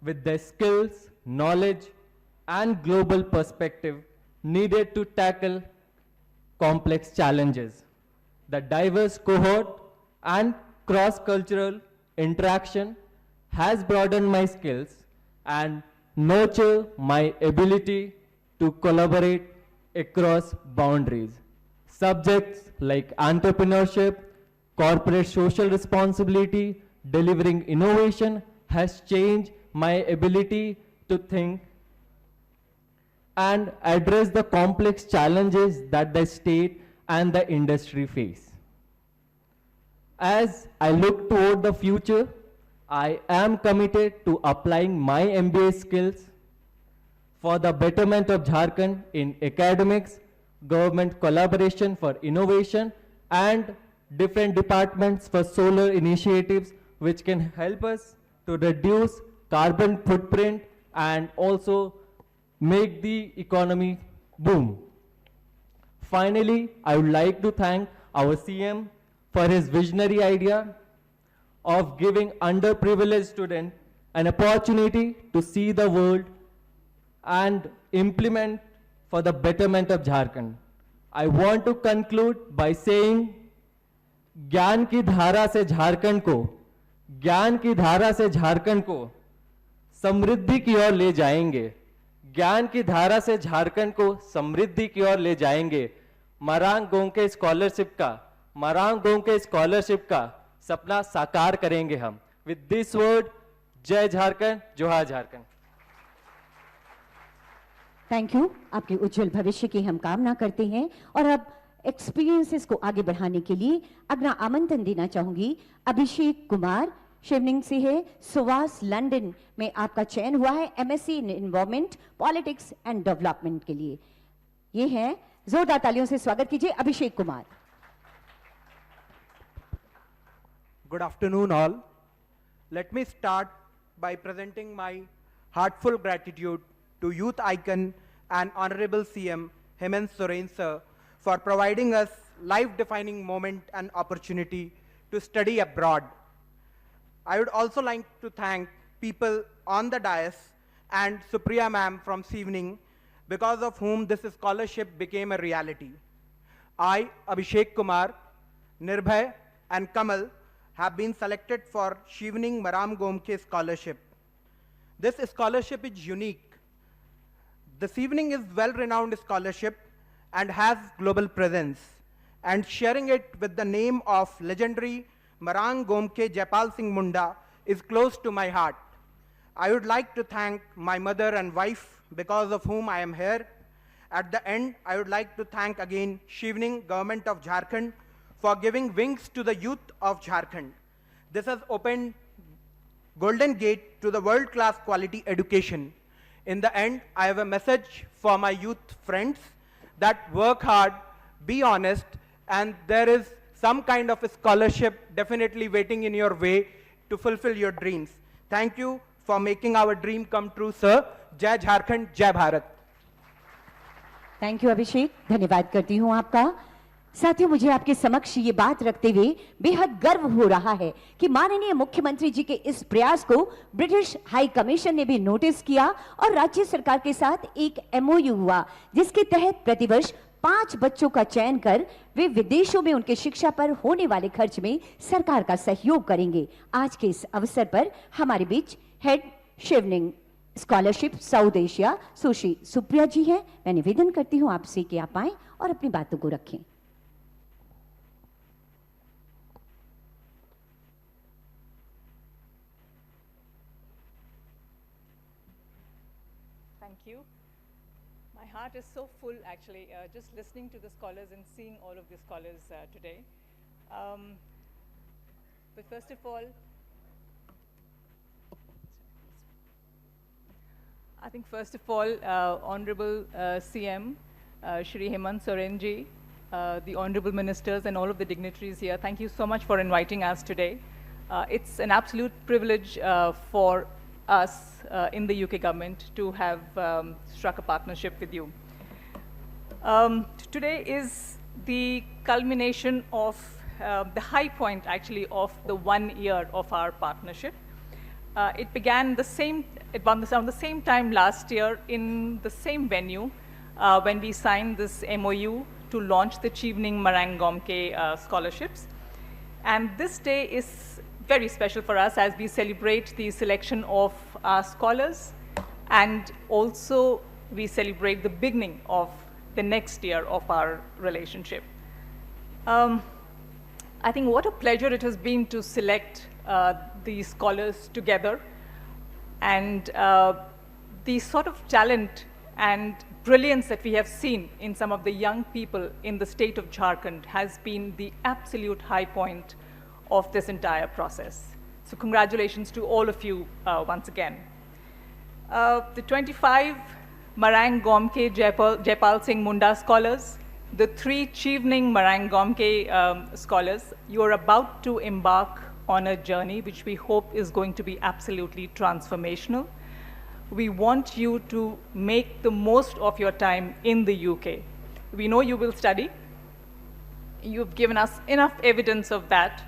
Speaker 7: with the skills, knowledge, and global perspective needed to tackle complex challenges. The diverse cohort and cross-cultural interaction has broadened my skills and nurtured my ability to collaborate across boundaries. Subjects like entrepreneurship, corporate social responsibility, delivering innovation has changed my ability to think and address the complex challenges that the state and the industry face. As I look toward the future, I am committed to applying my MBA skills for the betterment of Jharkhand in academics, government collaboration for innovation, and different departments for solar initiatives which can help us to reduce carbon footprint and also make the economy boom. Finally, I would like to thank our CM for his visionary idea of giving underprivileged students an opportunity to see the world and implement for the betterment of Jharkhand. I want to conclude by saying, ज्ञान की धारा से झारखंड को समृद्धि की ओर ले जाएंगे, ज्ञान की धारा से झारखंड को समृद्धि की ओर ले जाएंगे। मरांग गोंके स्कॉलरशिप का सपना साकार करेंगे हम। विद दिस वर्ड, जय झारखंड, जोहार झारखंड।
Speaker 2: Thank you. आपके उज्जवल भविष्य की हम कामना करते हैं। और अब एक्सपीरियंसेस को आगे बढ़ाने के लिए अगला आमंत्रण देना चाहूंगी अभिषेक कुमार शिवनिंग से है। सुवास लंदन में आपका चयन हुआ है MSc in environment, politics and development के लिए। ये है, जोरदार तालियों से स्वागत कीजिए Abhishek Kumar.
Speaker 8: Good afternoon all. Let me start by presenting my heartfelt gratitude to youth icon and Honorable CM Hemant Soren sir for providing us life-defining moment and opportunity to study abroad. I would also like to thank people on the dais and Supriya ma'am from Sevening, because of whom this scholarship became a reality. I, Abhishek Kumar, Nirbhay and Kamal have been selected for Sevening Maram Gomke scholarship. This scholarship is unique. The Sevening is well-renowned scholarship and has global presence, and sharing it with the name of legendary Marang Gomke Jaipal Singh Munda is close to my heart. I would like to thank my mother and wife, because of whom I am here. At the end, I would like to thank again Sevening Government of Jharkhand for giving wings to the youth of Jharkhand. This has opened golden gate to the world-class quality education. In the end, I have a message for my youth friends that work hard, be honest, and there is some kind of a scholarship definitely waiting in your way to fulfill your dreams. Thank you for making our dream come true, sir. Jai Jharkhand, Jai Bharat.
Speaker 2: Thank you Abhishek, धन्यवाद करती हूं आपका। साथियों, मुझे आपके समक्ष ये बात रखते हुए बेहद गर्व हो रहा है कि माननीय मुख्यमंत्री जी के इस प्रयास को ब्रिटिश हाई कमीशन ने भी नोटिस किया और राज्य सरकार के साथ एक एमओयू हुआ, जिसके तहत प्रतिवर्ष 5 बच्चों का चयन कर वे विदेशों में उनके शिक्षा पर होने वाले खर्च में सरकार का सहयोग करेंगे। आज के इस अवसर पर हमारे बीच head Chevening scholarship South Asia Sushri Supriya ji हैं। मैं निवेदन करती हूं आपसे कि आप आएं और अपनी बातों को रखें।
Speaker 9: Thank you. My heart is so full, actually, just listening to the scholars and seeing all of the scholars today. But first of all, I think first of all, Honorable CM, Shri Hemant Soren ji, the Honorable Ministers and all of the dignitaries here, thank you so much for inviting us today. It's an absolute privilege for us in the UK government to have struck a partnership with you. Today is the culmination of the high point actually of the 1 year of our partnership. It began around the same time last year in the same venue when we signed this MOU to launch the Chevening Marang Gomke scholarships. And this day is very special for us as we celebrate the selection of our scholars, and also we celebrate the beginning of the next year of our relationship. I think what a pleasure it has been to select these scholars together, and the sort of talent and brilliance that we have seen in some of the young people in the state of Jharkhand has been the absolute high point of this entire process. So congratulations to all of you once again. The 25 Marang Gomke Jaipal Singh Munda scholars, the 3 Chevening Marang Gomke scholars, you are about to embark on a journey which we hope is going to be absolutely transformational. We want you to make the most of your time in the UK. We know you will study. You've given us enough evidence of that.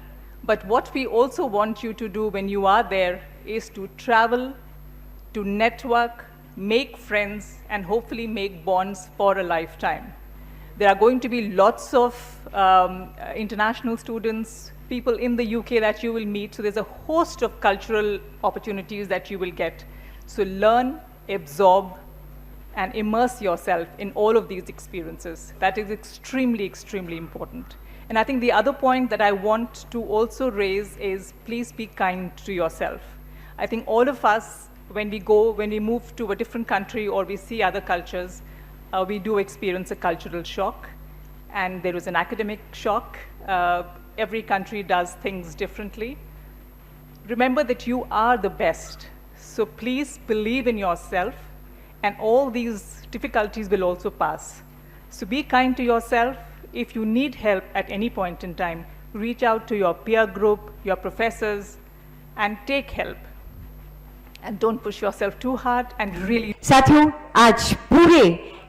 Speaker 9: But what we also want you to do when you are there is to travel, to network, make friends, and hopefully make bonds for a lifetime. There are going to be lots of international students, people in the UK that you will meet. So there's a host of cultural opportunities that you will get. So learn, absorb, and immerse yourself in all of these experiences. That is extremely, extremely important. And I think the other point that I want to also raise is please be kind to yourself. I think all of us, when we move to a different country or we see other cultures, we do experience a cultural shock, and there is an academic shock. Every country does things differently. Remember that you are the best. So please believe in yourself, and all these difficulties will also pass. So be kind to yourself. If you need help at any point in time, reach out to your peer group, your professors, and take help. And don't push yourself too hard, and really.
Speaker 2: साथियों, आज पूरे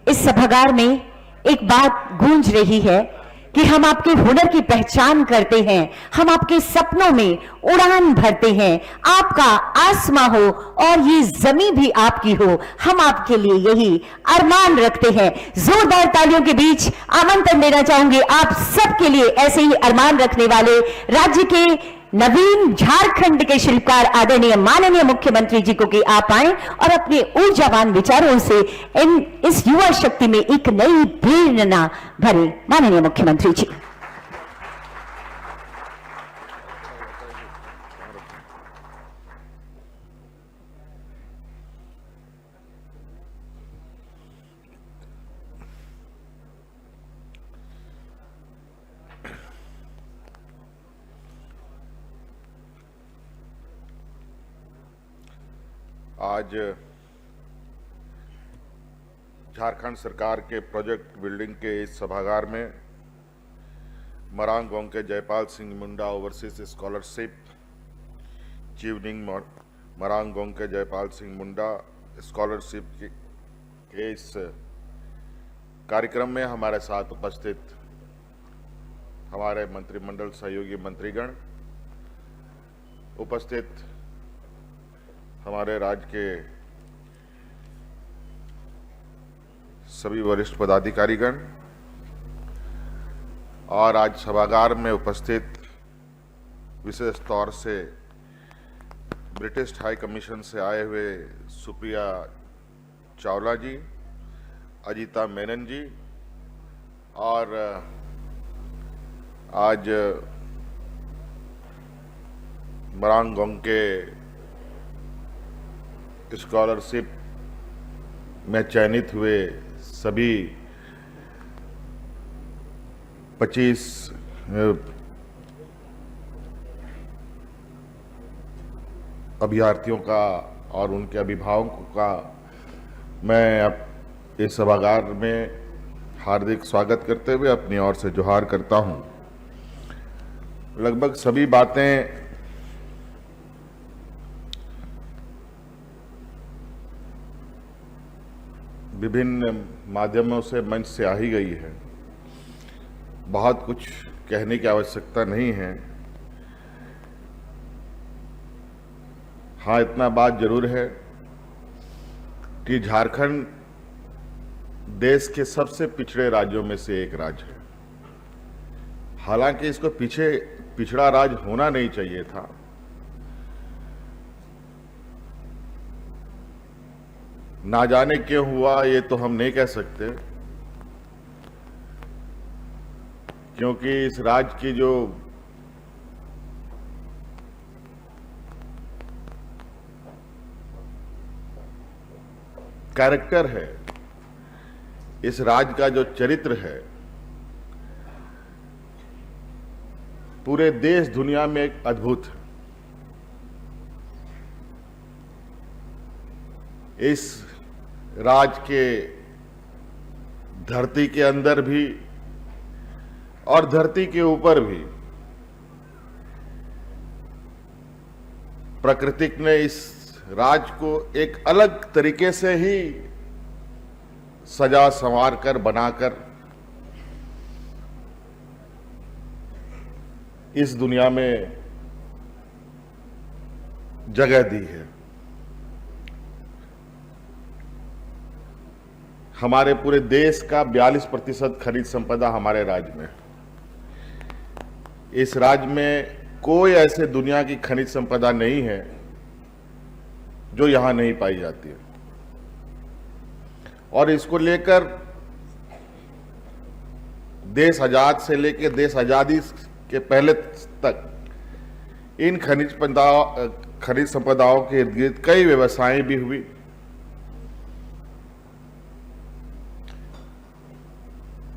Speaker 2: इस सभागार में एक बात गूंज रही है कि हम आपके हुनर की पहचान करते हैं, हम आपके सपनों में उड़ान भरते हैं, आपका आसमां हो और ये जमीन भी आपकी हो, हम आपके लिए यही अरमान रखते हैं। जोरदार तालियों के बीच आमंत्रण देना चाहूंगी आप सबके लिए ऐसे ही अरमान रखने वाले राज्य के नवीन झारखंड के शिल्पकार आदरणीय माननीय मुख्यमंत्री जी को कि आप आए और अपने ऊर्जावान विचारों से इस युवा शक्ति में एक नई प्रेरणा भरे। माननीय मुख्यमंत्री जी।
Speaker 10: आज झारखंड सरकार के प्रोजेक्ट बिल्डिंग के इस सभागार में Marang Gomke Jaipal Singh Munda overseas scholarship Chevening Marang Gomke Jaipal Singh Munda scholarship के इस कार्यक्रम में हमारे साथ उपस्थित हमारे मंत्रिमंडल सहयोगी मंत्रीगण, उपस्थित हमारे राज्य के सभी वरिष्ठ पदाधिकारीगण और आज सभागार में उपस्थित विशेष तौर से ब्रिटिश हाई कमीशन से आए हुए सुप्रिया चावला जी, अजीता मेनन जी, और आज मरांग गोंके स्कॉलरशिप में चयनित हुए सभी 25 अभ्यर्थियों का और उनके अभिभावकों का मैं अब इस सभागार में हार्दिक स्वागत करते हुए अपनी ओर से जोहार करता हूं। लगभग सभी बातें विभिन्न माध्यमों से मंच से आ ही गई है। बहुत कुछ कहने की आवश्यकता नहीं है। हाँ, इतना बात जरूर है कि झारखंड देश के सबसे पिछड़े राज्यों में से एक राज्य है। हालांकि इसको पिछड़ा राज्य होना नहीं चाहिए था, ना जाने क्यों हुआ ये तो हम नहीं कह सकते, क्योंकि इस राज्य की जो कैरेक्टर है, इस राज्य का जो चरित्र है, पूरे देश दुनिया में एक अद्भुत है। इस राज्य के धरती के अंदर भी और धरती के ऊपर भी प्रकृति ने इस राज्य को एक अलग तरीके से ही सजा संवार कर बनाकर इस दुनिया में जगह दी है। हमारे पूरे देश का 42% खनिज संपदा हमारे राज्य में। इस राज्य में कोई ऐसे दुनिया की खनिज संपदा नहीं है जो यहां नहीं पाई जाती है, और इसको लेकर देश आजाद से लेकर देश आजादी के पहले तक इन खनिज संपदाओं के इर्द गिर्द कई व्यवसायें भी हुई।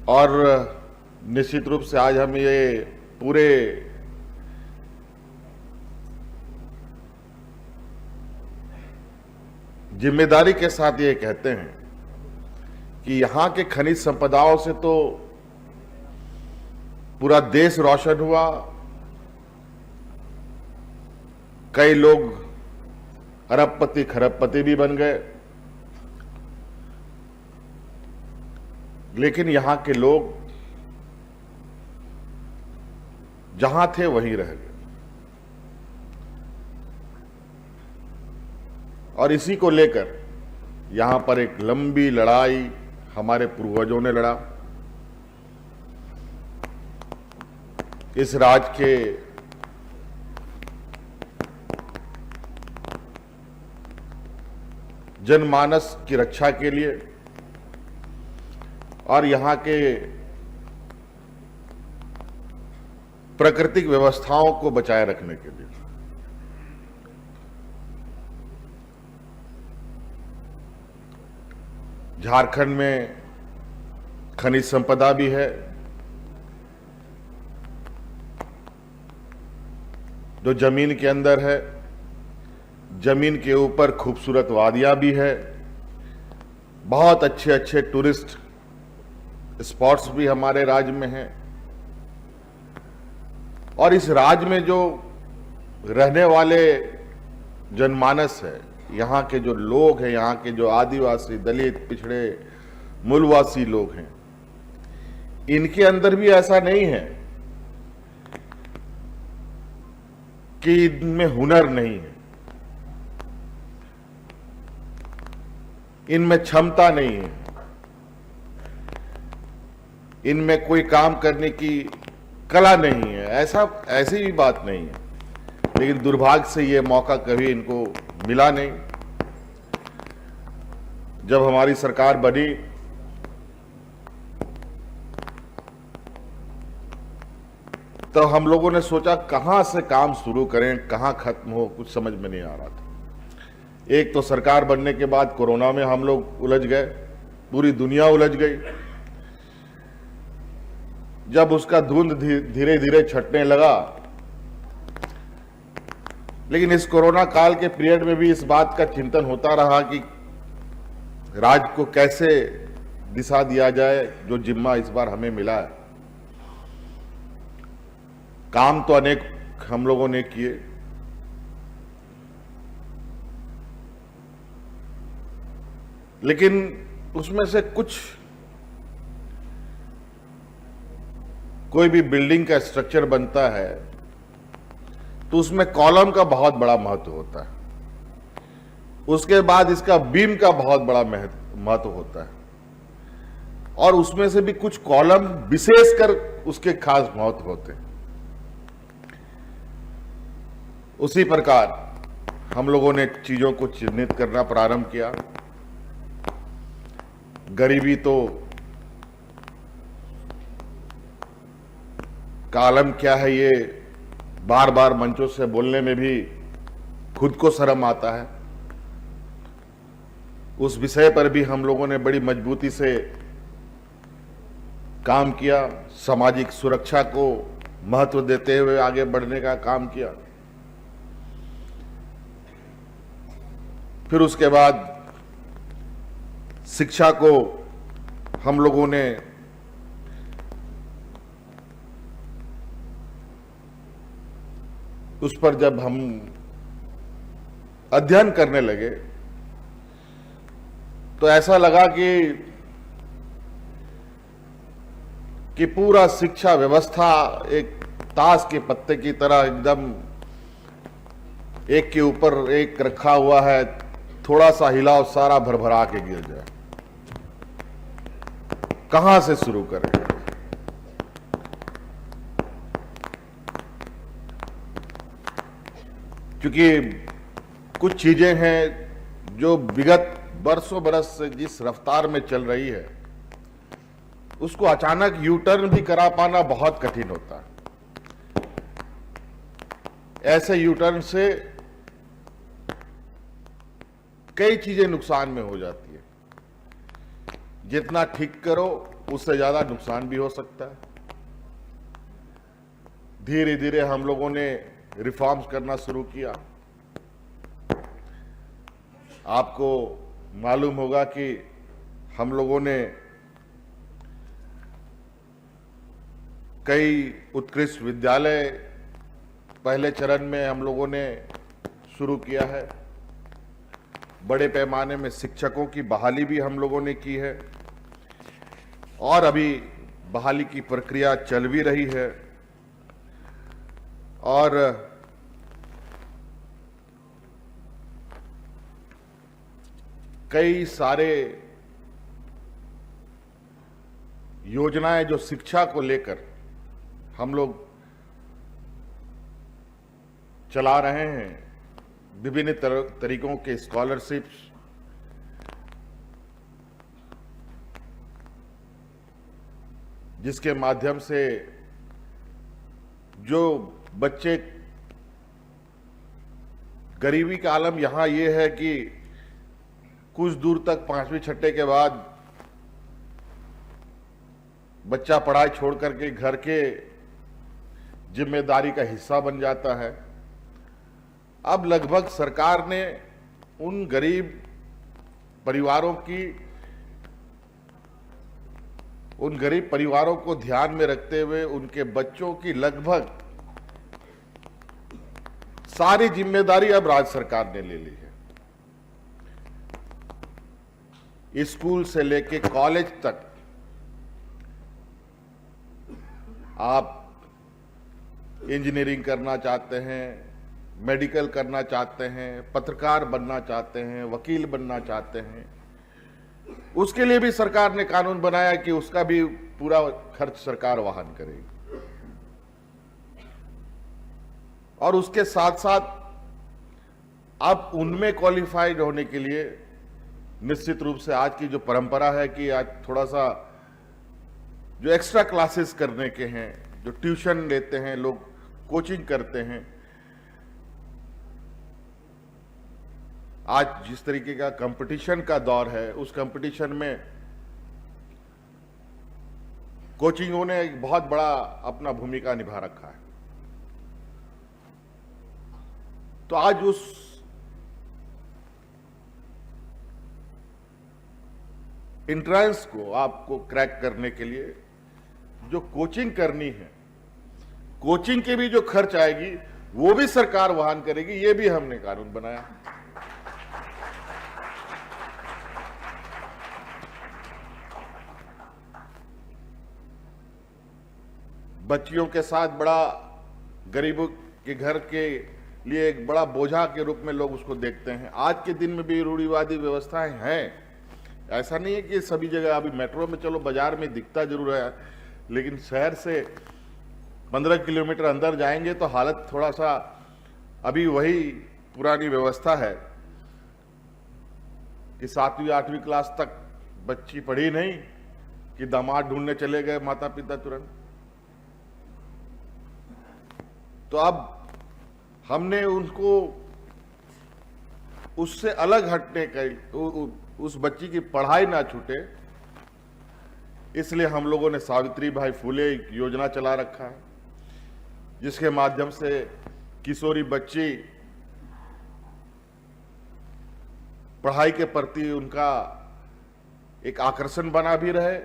Speaker 10: और निश्चित रूप से आज हम ये पूरे जिम्मेदारी के साथ ये कहते हैं कि यहां के खनिज संपदाओं से तो पूरा देश रोशन हुआ, कई लोग अरबपति खरबपति भी बन गए, लेकिन यहां के लोग जहां थे वहीं रह गए। और इसी को लेकर यहां पर एक लंबी लड़ाई हमारे पूर्वजों ने लड़ा। इस राज्य के जनमानस की रक्षा के लिए और यहां के प्राकृतिक व्यवस्थाओं को बचाए रखने के लिए। झारखंड में खनिज संपदा भी है, जो जमीन के अंदर है, जमीन के ऊपर खूबसूरत वादियां भी है, बहुत अच्छे अच्छे टूरिस्ट स्पॉट्स भी हमारे राज्य में हैं। और इस राज्य में जो रहने वाले जनमानस है, यहाँ के जो लोग हैं, यहाँ के जो आदिवासी, दलित, पिछड़े, मूलवासी लोग हैं, इनके अंदर भी ऐसा नहीं है कि इनमें हुनर नहीं है, इनमें क्षमता नहीं है, इनमें कोई काम करने की कला नहीं है। ऐसी भी बात नहीं है, लेकिन दुर्भाग्य से ये मौका कभी इनको मिला नहीं। जब हमारी सरकार बनी तो हम लोगों ने सोचा कहां से काम शुरू करें, कहां खत्म हो, कुछ समझ में नहीं आ रहा था। एक तो सरकार बनने के बाद कोरोना में हम लोग उलझ गए, पूरी दुनिया उलझ गई। जब उसका धुंध धीरे धीरे छटने लगा, लेकिन इस कोरोना काल के पीरियड में भी इस बात का चिंतन होता रहा कि राज्य को कैसे दिशा दिया जाए, जो जिम्मा इस बार हमें मिला है। काम तो अनेक हम लोगों ने किए, लेकिन उसमें से कोई भी बिल्डिंग का स्ट्रक्चर बनता है तो उसमें कॉलम का बहुत बड़ा महत्व होता है, उसके बाद इसका बीम का बहुत बड़ा महत्व होता है, और उसमें से भी कुछ कॉलम विशेषकर उसके खास महत्व होते हैं। उसी प्रकार हम लोगों ने चीजों को चिन्हित करना प्रारंभ किया। गरीबी तो का आलम क्या है, ये बार बार मंचों से बोलने में भी खुद को शर्म आता है। उस विषय पर भी हम लोगों ने बड़ी मजबूती से काम किया, सामाजिक सुरक्षा को महत्व देते हुए आगे बढ़ने का काम किया। फिर उसके बाद शिक्षा को हम लोगों ने उस पर जब हम अध्ययन करने लगे तो ऐसा लगा कि पूरा शिक्षा व्यवस्था एक ताश के पत्ते की तरह एकदम एक के ऊपर एक रखा हुआ है, थोड़ा सा हिलाओ सारा भरभरा के गिर जाए। कहां से शुरू करें? क्योंकि कुछ चीजें हैं जो विगत बरसों बरस से जिस रफ्तार में चल रही है उसको अचानक यू टर्न भी करा पाना बहुत कठिन होता है। ऐसे यू टर्न से कई चीजें नुकसान में हो जाती है। जितना ठीक करो उससे ज्यादा नुकसान भी हो सकता है। धीरे धीरे हम लोगों ने रिफॉर्म्स करना शुरू किया। आपको मालूम होगा कि हम लोगों ने कई उत्कृष्ट विद्यालय पहले चरण में हम लोगों ने शुरू किया है। बड़े पैमाने में शिक्षकों की बहाली भी हम लोगों ने की है और अभी बहाली की प्रक्रिया चल भी रही है। और कई सारे योजनाएं जो शिक्षा को लेकर हम लोग चला रहे हैं, विभिन्न तरीकों के स्कॉलरशिप्स, जिसके माध्यम से जो बच्चे, गरीबी का आलम यहां ये है कि कुछ दूर तक 5वीं छठे के बाद बच्चा पढ़ाई छोड़ करके घर के जिम्मेदारी का हिस्सा बन जाता है। अब लगभग सरकार ने उन गरीब परिवारों को ध्यान में रखते हुए उनके बच्चों की लगभग सारी जिम्मेदारी अब राज्य सरकार ने ले ली है। स्कूल से लेके कॉलेज तक आप इंजीनियरिंग करना चाहते हैं, मेडिकल करना चाहते हैं, पत्रकार बनना चाहते हैं, वकील बनना चाहते हैं, उसके लिए भी सरकार ने कानून बनाया कि उसका भी पूरा खर्च सरकार वहन करेगी। और उसके साथ साथ अब उनमें क्वालिफाइड होने के लिए निश्चित रूप से आज की जो परंपरा है कि आज थोड़ा सा जो एक्स्ट्रा क्लासेस करने के हैं, जो ट्यूशन लेते हैं लोग, कोचिंग करते हैं, आज जिस तरीके का कंपटीशन का दौर है, उस कंपटीशन में कोचिंगों ने एक बहुत बड़ा अपना भूमिका निभा रखा है। तो आज उस एंट्रेंस को आपको क्रैक करने के लिए जो कोचिंग करनी है, कोचिंग के भी जो खर्च आएगी वो भी सरकार वहन करेगी। ये भी हमने कानून बनाया। बच्चियों के साथ बड़ा गरीबों के घर के लिए एक बड़ा बोझा के रूप में लोग उसको देखते हैं। आज के दिन में भी रूढ़िवादी व्यवस्थाएं हैं, ऐसा नहीं है कि सभी जगह। अभी मेट्रो में चलो, बाजार में दिखता जरूर है, लेकिन शहर से 15 किलोमीटर अंदर जाएंगे तो हालत थोड़ा सा अभी वही पुरानी व्यवस्था है कि 7वीं 8वीं क्लास तक बच्ची पढ़ी नहीं कि दामाद ढूंढने चले गए माता पिता तुरंत। तो अब हमने उनको उससे अलग हटने का, उस बच्ची की पढ़ाई ना छूटे, इसलिए हम लोगों ने सावित्रीबाई फुले योजना चला रखा है, जिसके माध्यम से किशोरी बच्ची पढ़ाई के प्रति उनका एक आकर्षण बना भी रहे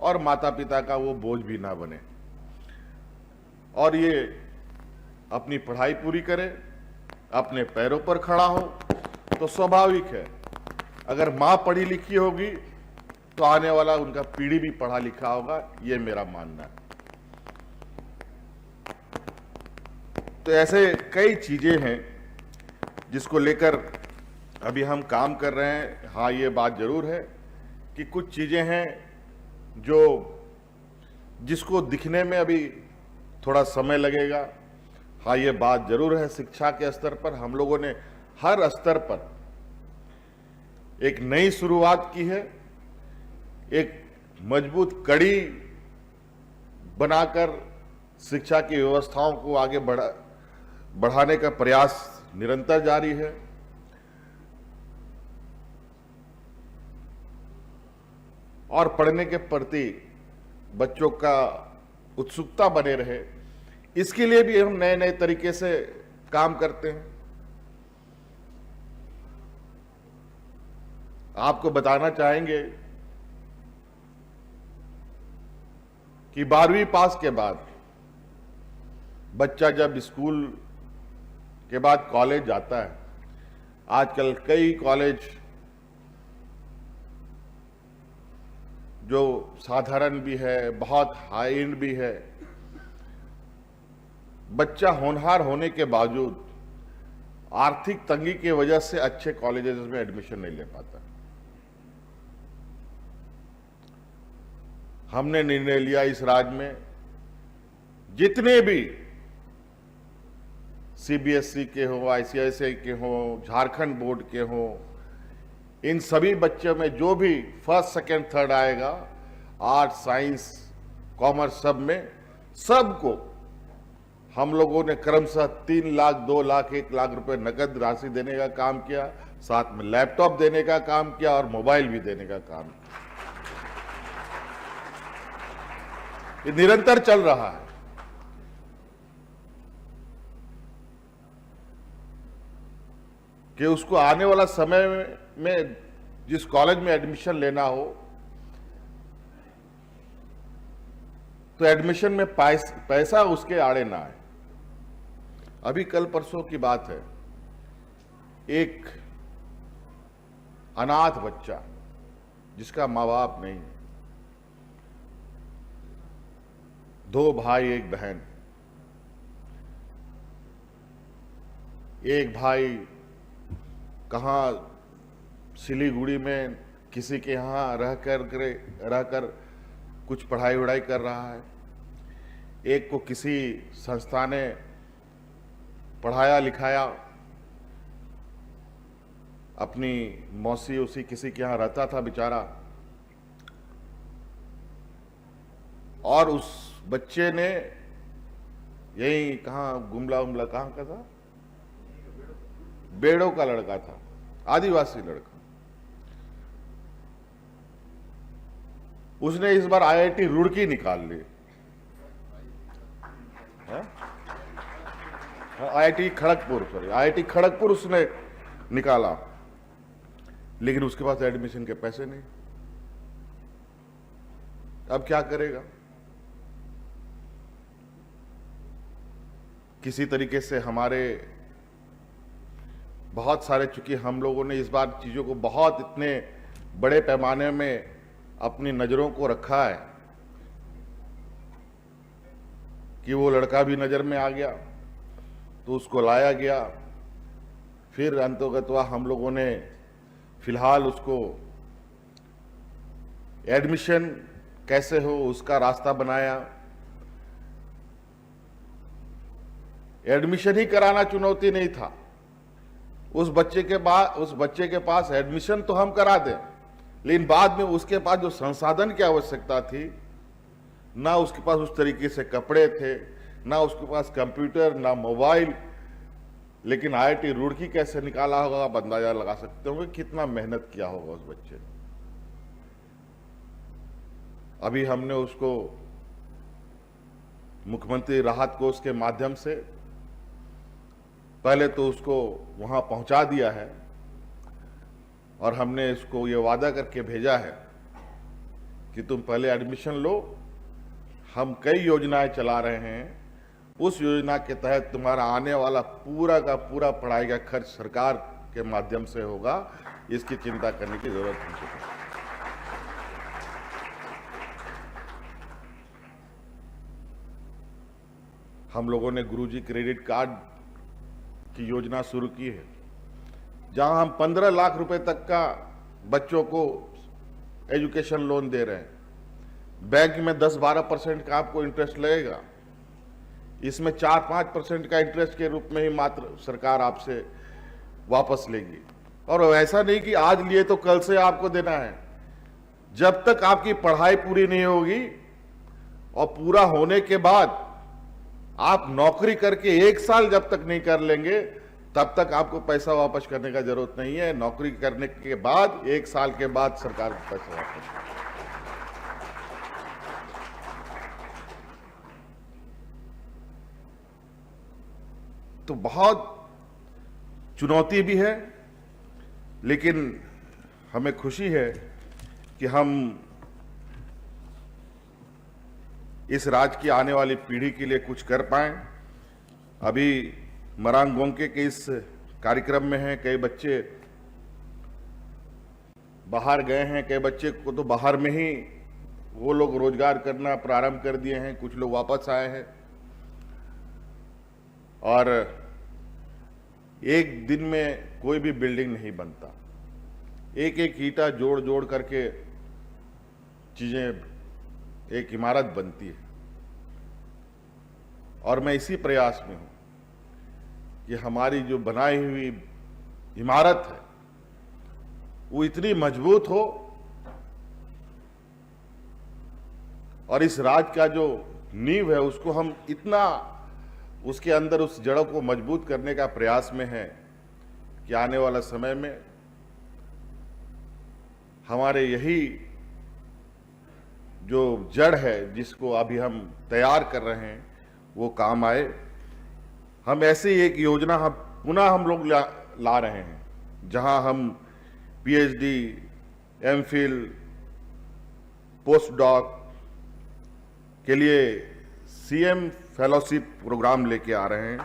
Speaker 10: और माता पिता का वो बोझ भी ना बने, और ये अपनी पढ़ाई पूरी करे, अपने पैरों पर खड़ा हो। तो स्वाभाविक है, अगर मां पढ़ी लिखी होगी तो आने वाला उनका पीढ़ी भी पढ़ा लिखा होगा, ये मेरा मानना है। तो ऐसे कई चीजें हैं जिसको लेकर अभी हम काम कर रहे हैं। हाँ, ये बात जरूर है कि कुछ चीजें हैं जो जिसको दिखने में अभी थोड़ा समय लगेगा। हाँ, ये बात जरूर है, शिक्षा के स्तर पर हम लोगों ने हर स्तर पर एक नई शुरुआत की है, एक मजबूत कड़ी बनाकर शिक्षा की व्यवस्थाओं को आगे बढ़ाने का प्रयास निरंतर जारी है। और पढ़ने के प्रति बच्चों का उत्सुकता बने रहे, इसके लिए भी हम नए नए तरीके से काम करते हैं। आपको बताना चाहेंगे कि 12वीं पास के बाद बच्चा जब स्कूल के बाद कॉलेज जाता है, आजकल कई कॉलेज जो साधारण भी है, बहुत हाई एंड भी है, बच्चा होनहार होने के बावजूद आर्थिक तंगी की वजह से अच्छे कॉलेजेस में एडमिशन नहीं ले पाता। हमने निर्णय लिया इस राज्य में जितने भी सीबीएसई के हो, आईसीआईसीआई के हो, झारखंड बोर्ड के हो, इन सभी बच्चों में जो भी फर्स्ट सेकंड थर्ड आएगा, आर्ट साइंस कॉमर्स सब में, सबको हम लोगों ने क्रमशः 3 लाख 2 लाख 1 लाख रुपए नकद राशि देने का काम किया, साथ में लैपटॉप देने का काम किया और मोबाइल भी देने का काम किया। ये निरंतर चल रहा है। कि उसको आने वाला समय में जिस कॉलेज में एडमिशन लेना हो तो एडमिशन में पैसा उसके आड़े ना आए। अभी कल परसों की बात है, एक अनाथ बच्चा जिसका माँ बाप नहीं, 2 भाई 1 बहन, एक भाई कहाँ सिलीगुड़ी में किसी के यहाँ रहकर कुछ पढ़ाई वढ़ाई कर रहा है, एक को किसी संस्था ने पढ़ाया लिखाया, अपनी मौसी उसी किसी के यहाँ रहता था बेचारा, और उस बच्चे ने यही कहाँ गुमला कहाँ का था, बेड़ों का लड़का था, आदिवासी लड़का। उसने इस बार आईआईटी रुड़की निकाल ली, आईआईटी खड़गपुर उसने निकाला, लेकिन उसके पास एडमिशन के पैसे नहीं। अब क्या करेगा? किसी तरीके से हमारे बहुत सारे, चूंकि हम लोगों ने इस बार चीजों को बहुत इतने बड़े पैमाने में अपनी नजरों को रखा है, कि वो लड़का भी नज़र में आ गया, तो उसको लाया गया। फिर अंततः हम लोगों ने फिलहाल उसको एडमिशन कैसे हो उसका रास्ता बनाया। एडमिशन ही कराना चुनौती नहीं था। उस बच्चे के पास एडमिशन तो हम करा दें, लेकिन बाद में उसके पास जो संसाधन की आवश्यकता थी, ना उसके पास उस तरीके से कपड़े थे, ना उसके पास कंप्यूटर, ना मोबाइल। लेकिन IIT रुड़की कैसे निकाला होगा आप अंदाजा लगा सकते होंगे कितना मेहनत किया होगा उस बच्चे ने। अभी हमने उसको मुख्यमंत्री राहत कोष के माध्यम से पहले तो उसको वहां पहुंचा दिया है, और हमने इसको ये वादा करके भेजा है कि तुम पहले एडमिशन लो। हम कई योजनाएं चला रहे हैं, उस योजना के तहत तुम्हारा आने वाला पूरा का पूरा पढ़ाई का खर्च सरकार के माध्यम से होगा। इसकी चिंता करने की जरूरत नहीं है। हम लोगों ने गुरुजी क्रेडिट कार्ड की योजना शुरू की है, जहां हम 15 लाख रुपए तक का बच्चों को एजुकेशन लोन दे रहे हैं। बैंक में 10-12% का आपको इंटरेस्ट लगेगा, इसमें 4-5% का इंटरेस्ट के रूप में ही मात्र सरकार आपसे वापस लेगी। और ऐसा नहीं कि आज लिए तो कल से आपको देना है। जब तक आपकी पढ़ाई पूरी नहीं होगी और पूरा होने के बाद आप नौकरी करके 1 साल जब तक नहीं कर लेंगे, तब तक आपको पैसा वापस करने का जरूरत नहीं है। नौकरी करने के बाद 1 साल के बाद सरकार को पैसा वापस। तो बहुत चुनौती भी है, लेकिन हमें खुशी है कि हम इस राज्य की आने वाली पीढ़ी के लिए कुछ कर पाएं। अभी मरांग गोंके के इस कार्यक्रम में हैं, कई बच्चे बाहर गए हैं, कई बच्चे को तो बाहर में ही वो लोग रोजगार करना प्रारंभ कर दिए हैं, कुछ लोग वापस आए हैं। और एक दिन में कोई भी बिल्डिंग नहीं बनता, एक एक ईंटा जोड़ जोड़ करके चीजें एक इमारत बनती है। और मैं इसी प्रयास में हूं कि हमारी जो बनाई हुई इमारत है वो इतनी मजबूत हो, और इस राज्य का जो नींव है उसको हम इतना उसके अंदर उस जड़ों को मजबूत करने का प्रयास में है कि आने वाला समय में हमारे यही जो जड़ है जिसको अभी हम तैयार कर रहे हैं वो काम आए। हम ऐसी एक योजना पुनः हम लोग ला रहे हैं, जहां हम PhD, MPhil, पोस्ट डॉक के लिए CM फेलोशिप प्रोग्राम लेके आ रहे हैं,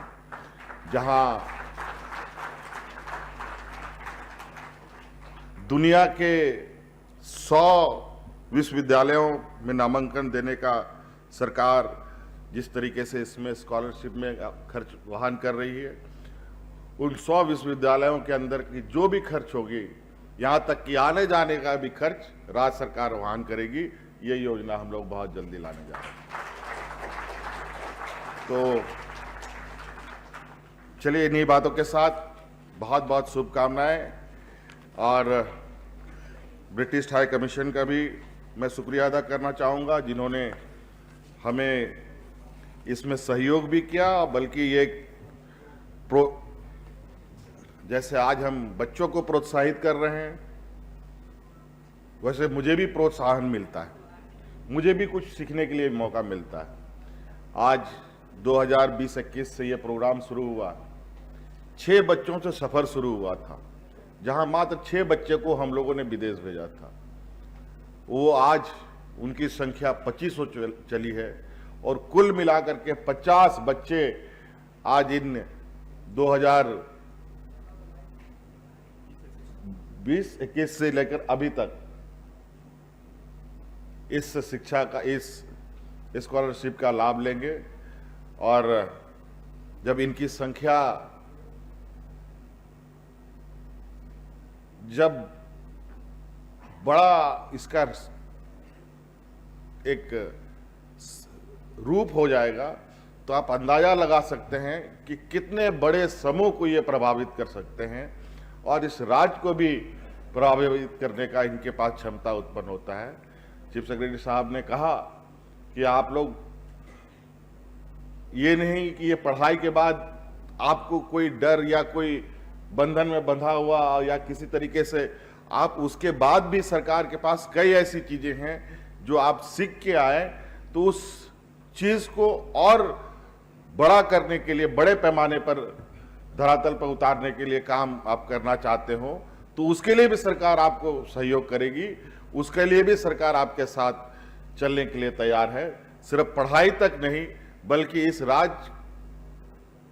Speaker 10: जहां दुनिया के 100 विश्वविद्यालयों में नामांकन देने का सरकार जिस तरीके से इसमें स्कॉलरशिप में खर्च वहन कर रही है, उन 100 विश्वविद्यालयों के अंदर की जो भी खर्च होगी, यहां तक कि आने जाने का भी खर्च राज्य सरकार वहन करेगी। ये योजना हम लोग बहुत जल्दी लाने जा रहे हैं। तो चलिए, इन्हीं बातों के साथ बहुत बहुत शुभकामनाएं। और ब्रिटिश हाई कमीशन का भी मैं शुक्रिया अदा करना चाहूँगा, जिन्होंने हमें इसमें सहयोग भी किया, बल्कि ये जैसे आज हम बच्चों को प्रोत्साहित कर रहे हैं, वैसे मुझे भी प्रोत्साहन मिलता है, मुझे भी कुछ सीखने के लिए मौका मिलता है। आज 2020-21 से ये प्रोग्राम शुरू हुआ, 6 बच्चों से सफ़र शुरू हुआ था, जहां मात्र 6 बच्चे को हम लोगों ने विदेश भेजा था। वो आज उनकी संख्या 2500 चली है, और कुल मिलाकर के 50 बच्चे आज इन 2020-21 से लेकर अभी तक इस शिक्षा का, इस स्कॉलरशिप का लाभ लेंगे। और जब इनकी संख्या जब बड़ा इसका एक रूप हो जाएगा तो आप अंदाजा लगा सकते हैं कि कितने बड़े समूह को ये प्रभावित कर सकते हैं और इस राज्य को भी प्रभावित करने का इनके पास क्षमता उत्पन्न होता है। चीफ सेक्रेटरी साहब ने कहा कि आप लोग ये नहीं कि ये पढ़ाई के बाद आपको कोई डर या कोई बंधन में बंधा हुआ या किसी तरीके से आप उसके बाद भी सरकार के पास कई ऐसी चीजें हैं जो आप सीख के आए तो उस चीज को और बड़ा करने के लिए, बड़े पैमाने पर धरातल पर उतारने के लिए काम आप करना चाहते हो तो उसके लिए भी सरकार आपको सहयोग करेगी। उसके लिए भी सरकार आपके साथ चलने के लिए तैयार है। सिर्फ पढ़ाई तक नहीं बल्कि इस राज्य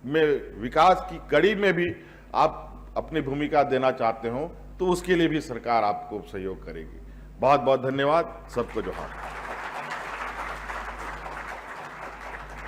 Speaker 10: में विकास की कड़ी में भी आप अपनी भूमिका देना चाहते हो तो उसके लिए भी सरकार आपको सहयोग करेगी। बहुत बहुत धन्यवाद। सबको जोहार।